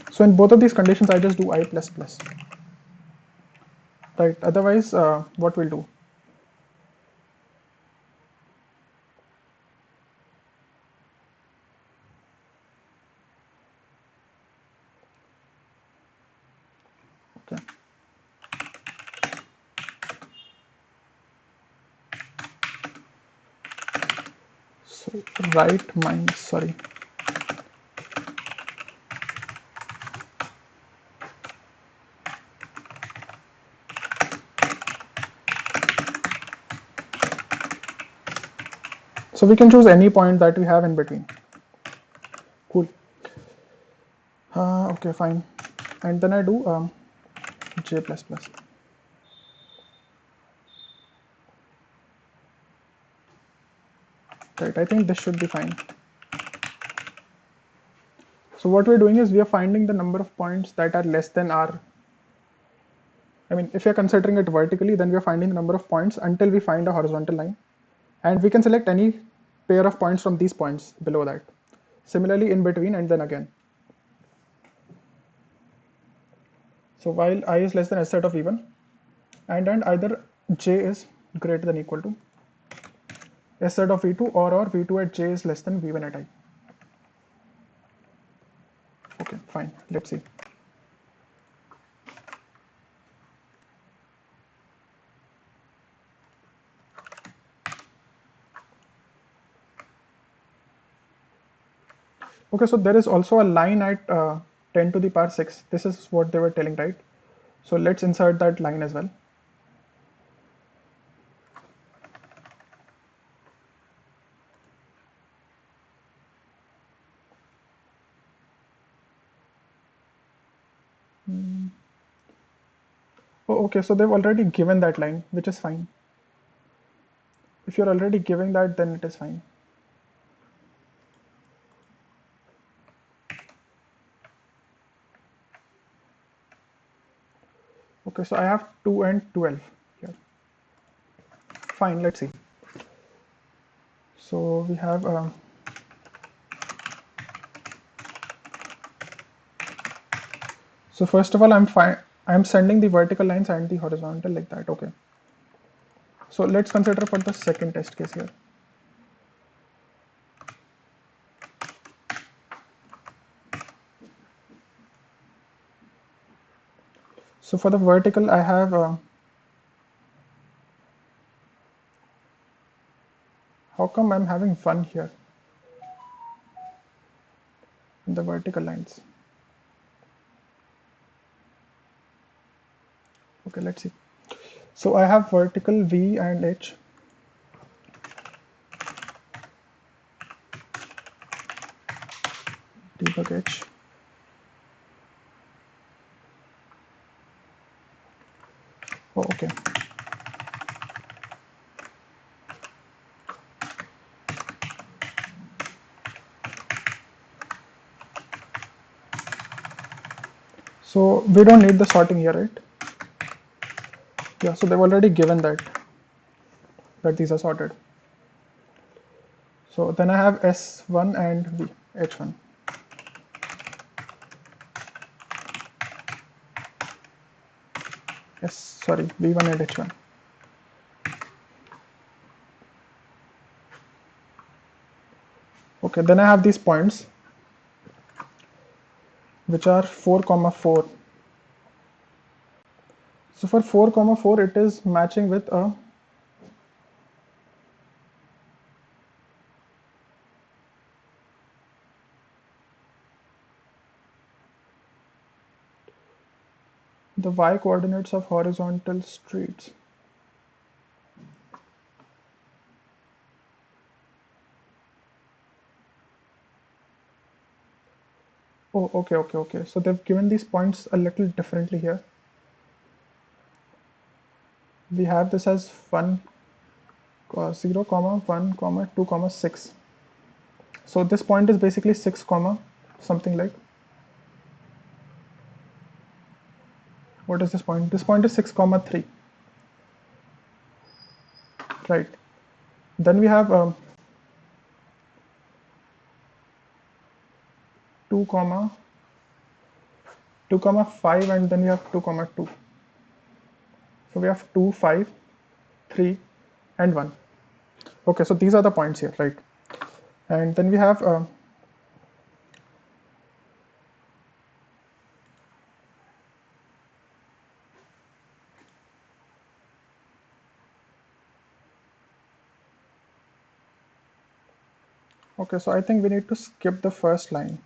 So in both of these conditions, I just do I plus plus. Right. Otherwise, what we'll do? Okay. So right minus, sorry. So we can choose any point that we have in between. Cool. Okay, fine. And then I do j plus plus. Right, I think this should be fine. So what we're doing is we are finding the number of points that are less than our, I mean, if you're considering it vertically, then we're finding the number of points until we find a horizontal line. And we can select any pair of points from these points below that. Similarly, in between and then again. So while I is less than s set of v1, and either j is greater than equal to s set of v2 or v2 at j is less than v1 at I. Okay, fine. Let's see. Okay, so there is also a line at 10 to the power 6. This is what they were telling, right? So let's insert that line as well. Oh, okay, so they've already given that line, which is fine. If you're already giving that, then it is fine. Okay, so I have 2 and 12 here. Fine, let's see. So we have so first of all, I'm sending the vertical lines and the horizontal like that. Okay. So let's consider for the second test case here. So for the vertical, I have how come I'm having 1 here in the vertical lines? Okay, let's see. So I have vertical V and H. Debug H. Oh, okay. So we don't need the sorting here, right? Yeah, so they've already given that these are sorted. So then I have S1 and V, H1. Sorry, V1 and H1. Okay, then I have these points, which are 4, 4. So for 4, 4, it is matching with a The y coordinates of horizontal streets. Oh, okay. So they've given these points a little differently here. We have this as 1, 0, 1, 2, 6. So this point is basically 6, something like. What is this point? This point is 6, 3. Right. Then we have 2, 2, 5, and then we have 2, 2. So we have 2, 5, 3, and 1. Okay, so these are the points here, right? And then we have okay, so I think we need to skip the first line.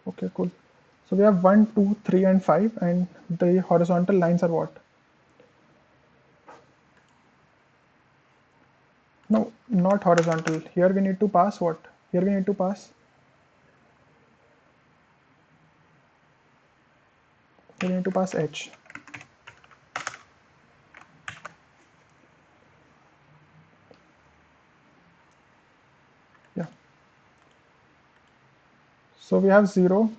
Okay, cool. So we have 1, 2, 3, and 5, and the horizontal lines are what? No, not horizontal. Here we need to pass what? Here we need to pass. We need to pass H. Yeah. So we have 0,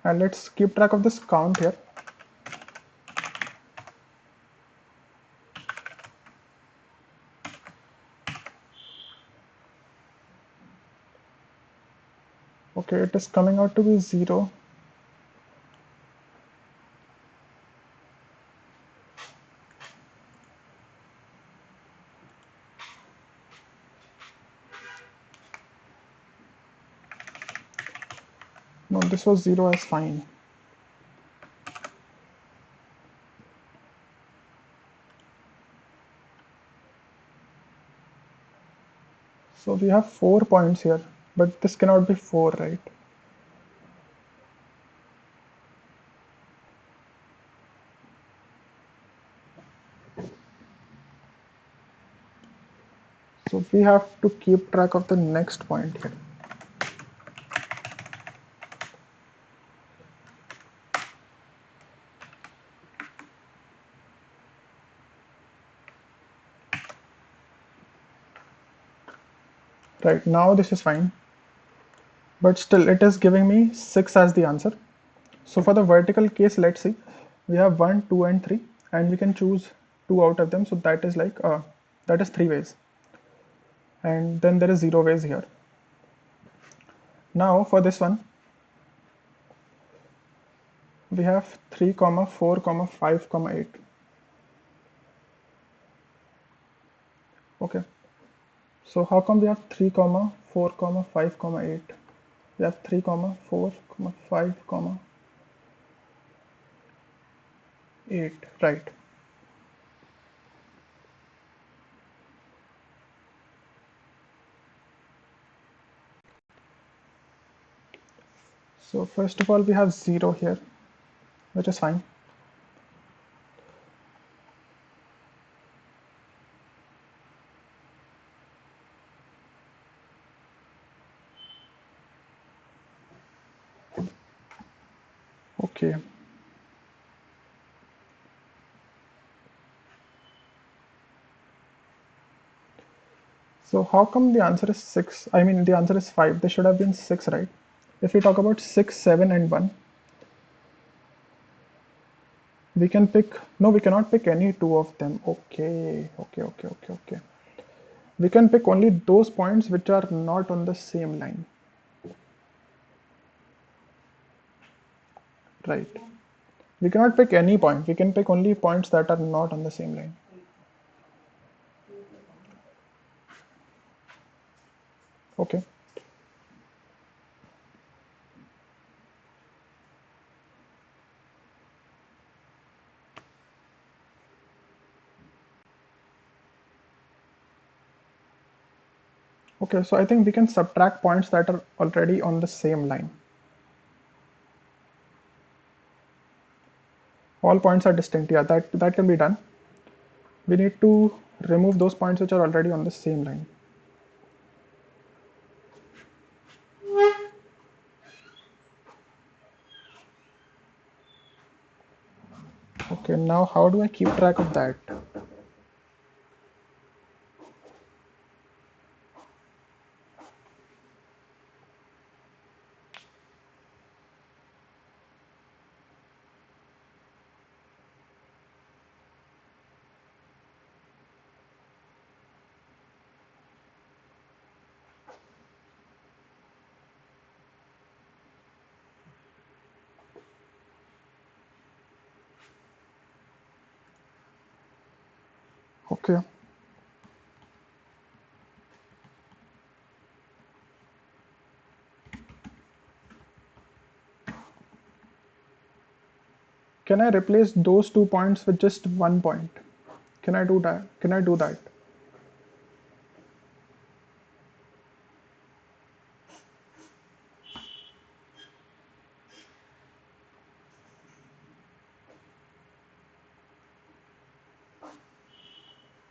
and let's keep track of this count here. Okay, it is coming out to be 0. No, this was 0 as fine. So we have 4 points here, but this cannot be 4, right? So we have to keep track of the next point here. Right, now this is fine. But still, it is giving me 6 as the answer. So for the vertical case, let's see. We have 1, 2, and 3, and we can choose 2 out of them. So that is like, that is 3 ways. And then there is 0 ways here. Now for this one, we have 3, 4, 5, 8. Okay. So how come we have 3, 4, 5, 8? We have 3, 4, 5, 8, right? So first of all, we have 0 here, which is fine. Okay. So how come the answer is 6? I mean, the answer is 5. They should have been 6, right? If we talk about 6, 7, and 1, we can pick, no, we cannot pick any two of them. Okay. We can pick only those points which are not on the same line. Right. We cannot pick any point. We can pick only points that are not on the same line. Okay. Okay, so I think we can subtract points that are already on the same line. All points are distinct. Yeah, that can be done. We need to remove those points which are already on the same line. Okay, now how do I keep track of that? Okay. Can I replace those 2 points with just 1 point? Can I do that? Can I do that?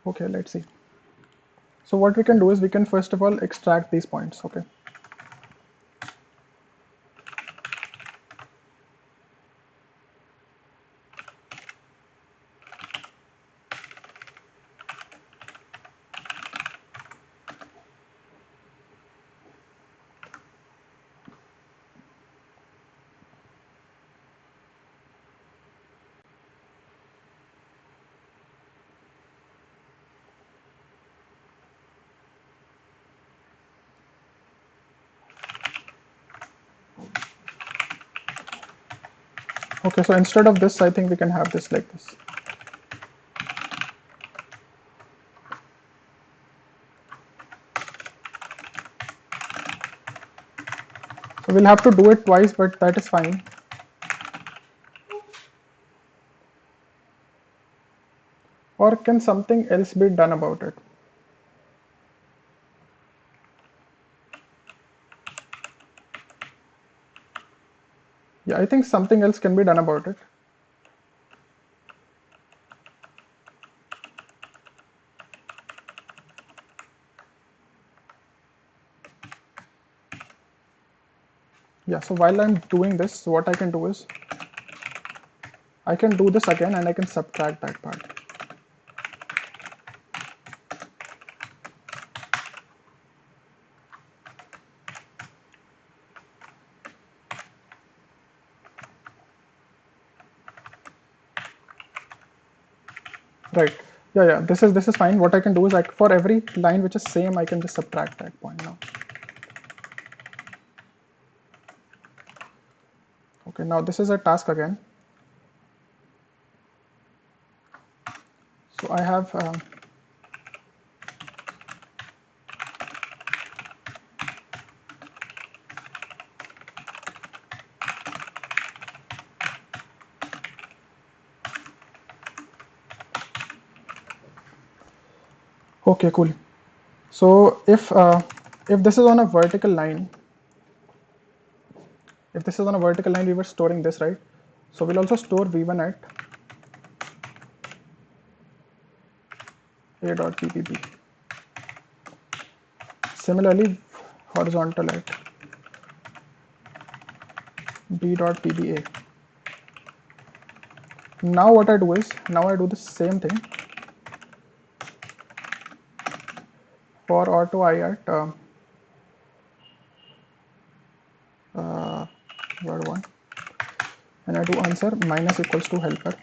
Okay, let's see. So what we can do is we can first of all extract these points. Okay. Okay, so instead of this, I think we can have this like this. So we'll have to do it twice, but that is fine. Or can something else be done about it? Yeah, I think something else can be done about it. Yeah, so while I'm doing this, what I can do is I can do this again and I can subtract that part. Right. Yeah, this is fine. What I can do is like for every line which is same, I can just subtract that point now. Okay, now this is a task again. So I have okay, cool. So if this is on a vertical line, if this is on a vertical line, we were storing this, right? So we'll also store v1 at a.pbb. Similarly, horizontal at b.pba. Now what I do is, now I do the same thing for auto I at word 1, and I do answer minus equals to helper.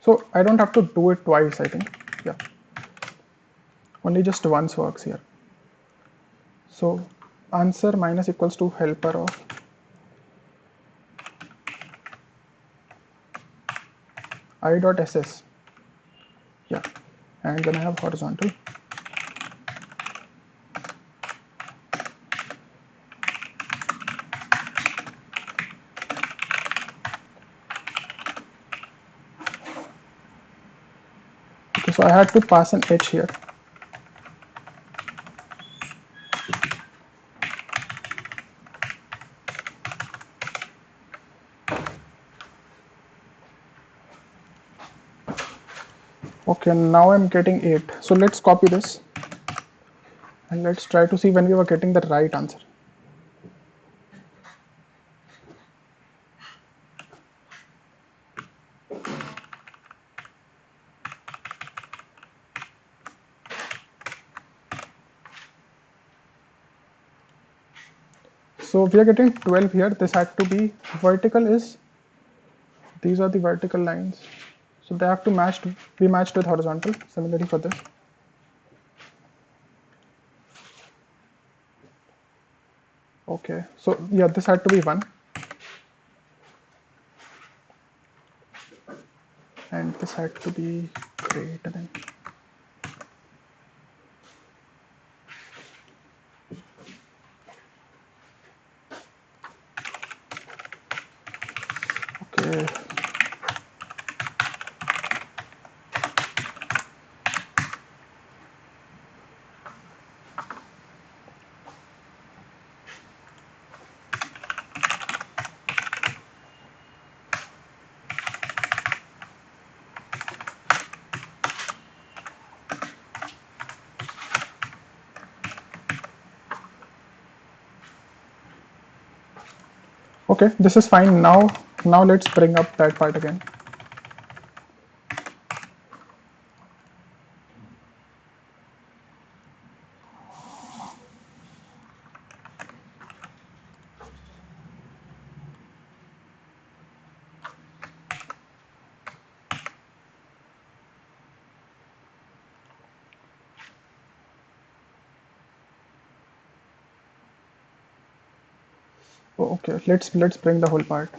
So I don't have to do it twice, I think. Yeah, only just once works here. So answer minus equals to helper of I dot ss. Yeah, and then I have horizontal. Okay, So I had to pass an edge here. Okay, now I'm getting 8. So let's copy this and let's try to see when we were getting the right answer. So we are getting 12 here. This had to be vertical is, these are the vertical lines. So they have to be matched with horizontal. Similarly for this. Okay, so yeah, this had to be 1. And this had to be greater than. Okay. Okay, this is fine. Now let's bring up that part again. Oh, okay, let's bring the whole part.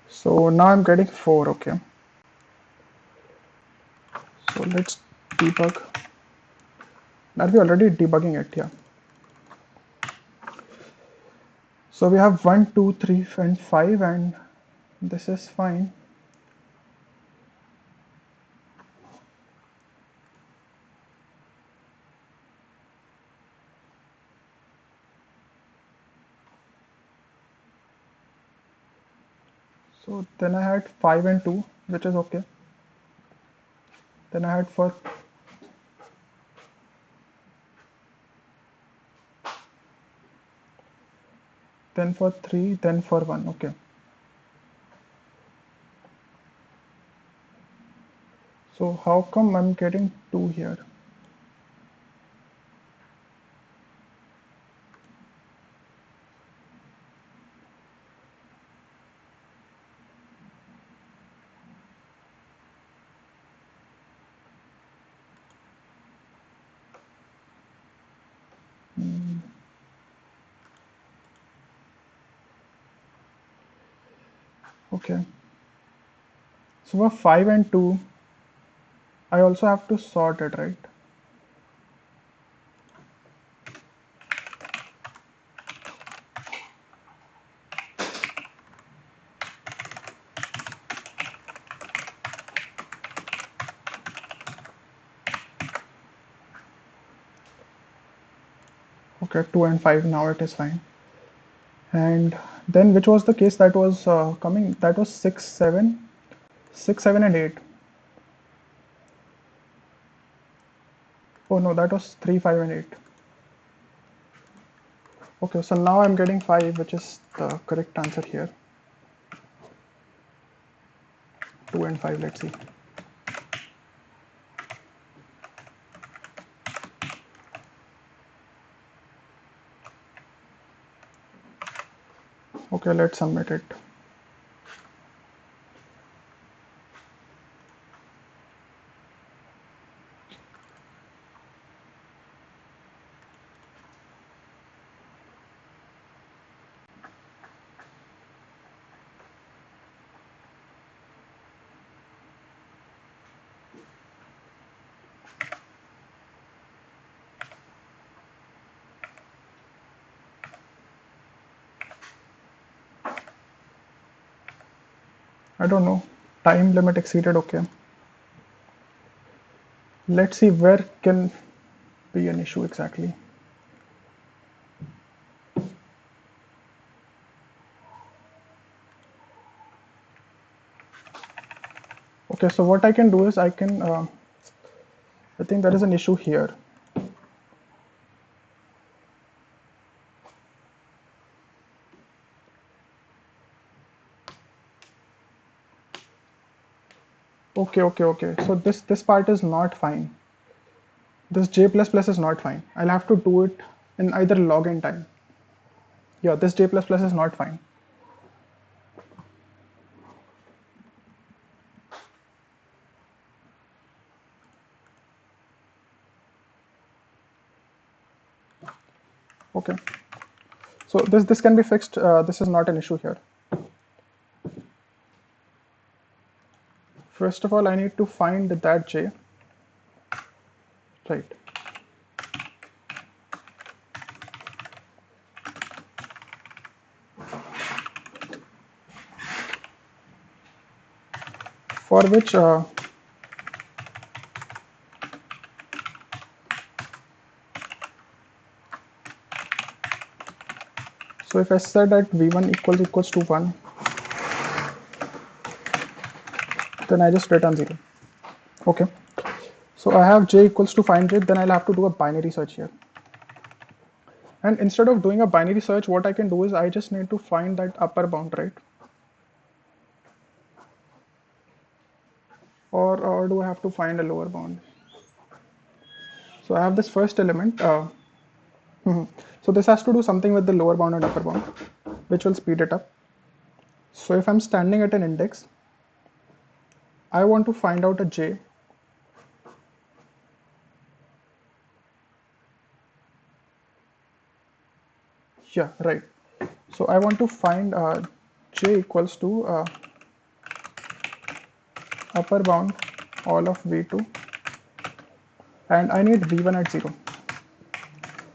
So now I'm getting 4, okay. So let's debug. Are we already debugging it? Yeah. So we have 1, 2, 3, and 5, and this is fine. So then I had 5 and 2, which is okay. Then I had then for 3, then for 1, okay. So how come I'm getting 2 here? Okay. So for 5 and 2, I also have to sort it, right? Okay, 2 and 5, now it is fine. And then which was the case that was coming? That was 6, 7, 6, 7, and 8. Oh no, that was 3, 5, and 8. Okay, so now I'm getting 5, which is the correct answer here. 2 and 5, let's see. Okay, let's submit it. I don't know. Time limit exceeded. Okay. Let's see where can be an issue exactly. Okay, so what I can do is I think there is an issue here. Okay. So this part is not fine. This J++ is not fine. I'll have to do it in either login time. Yeah, this J++ is not fine. Okay. So this can be fixed. This is not an issue here. First of all, I need to find that J. Right. For which so if I said that v1 equals to 1, then I just return 0. Okay. So I have j equals to 500, then I'll have to do a binary search here. And instead of doing a binary search, what I can do is I just need to find that upper bound, right? Or do I have to find a lower bound? So I have this first element. So this has to do something with the lower bound and upper bound, which will speed it up. So if I'm standing at an index, I want to find out a j. Yeah, right. So I want to find j equals to upper bound all of v2, and I need v1 at 0.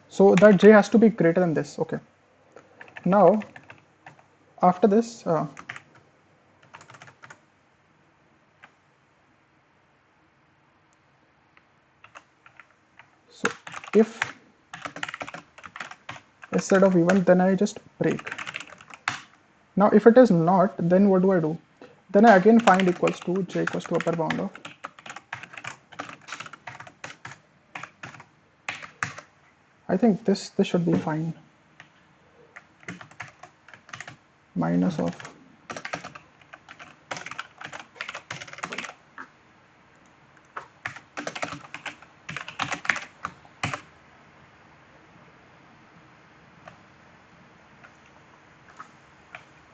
So that j has to be greater than this. Okay. Now, after this, so if instead of v1, then I just break. Now, if it is not, then what do? Then I again find equals to j equals to upper bound of. I think this should be fine. Minus of.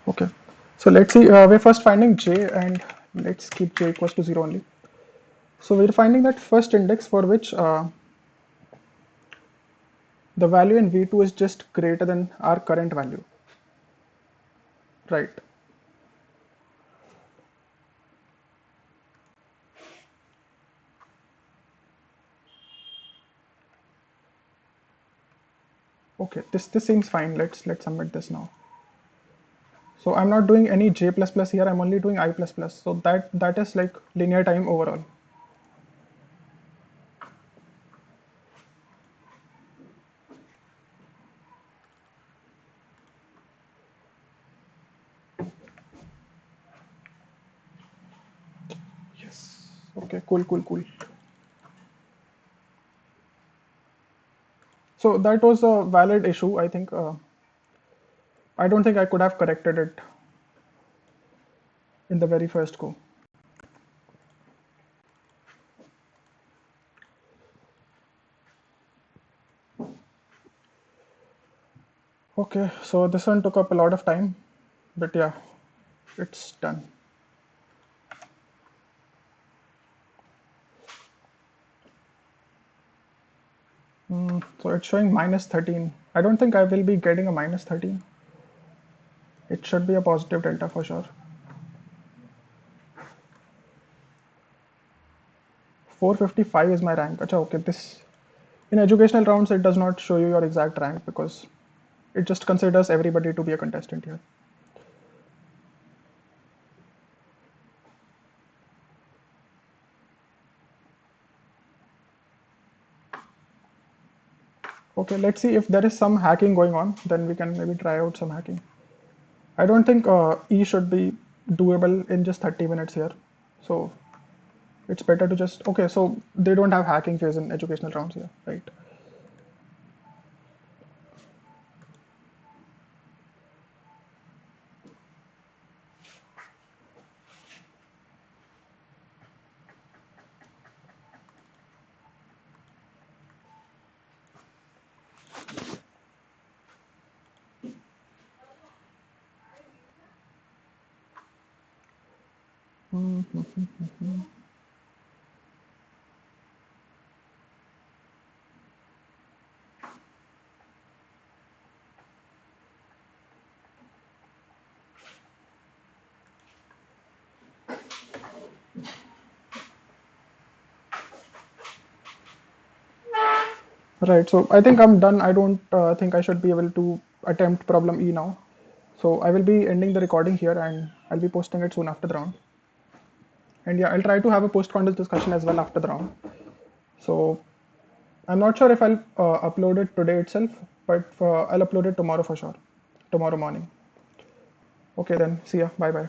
Okay. So let's see. We're first finding j, and let's keep j equals to 0 only. So we're finding that first index for which the value in v2 is just greater than our current value. Right. Okay. This seems fine. Let's submit this now. So I'm not doing any j++ here. I'm only doing I++. So that is like linear time overall. Yes. Okay. Cool. So that was a valid issue. I think. I don't think I could have corrected it in the very first go. Okay, so this one took up a lot of time, but yeah, it's done. So it's showing minus 13. I don't think I will be getting a minus 13. It should be a positive delta for sure. 455 is my rank. Acha, okay, this in educational rounds it does not show you your exact rank because it just considers everybody to be a contestant here. Okay, let's see if there is some hacking going on, then we can maybe try out some hacking. I don't think E should be doable in just 30 minutes here. So it's better to just, okay, so they don't have hacking phase in educational rounds here, right? Right, so I think I'm done. I don't think I should be able to attempt problem E now. So I will be ending the recording here and I'll be posting it soon after the round. And yeah, I'll try to have a post-contest discussion as well after the round. So I'm not sure if I'll upload it today itself, but I'll upload it tomorrow for sure. Tomorrow morning. Okay then, see ya. Bye bye.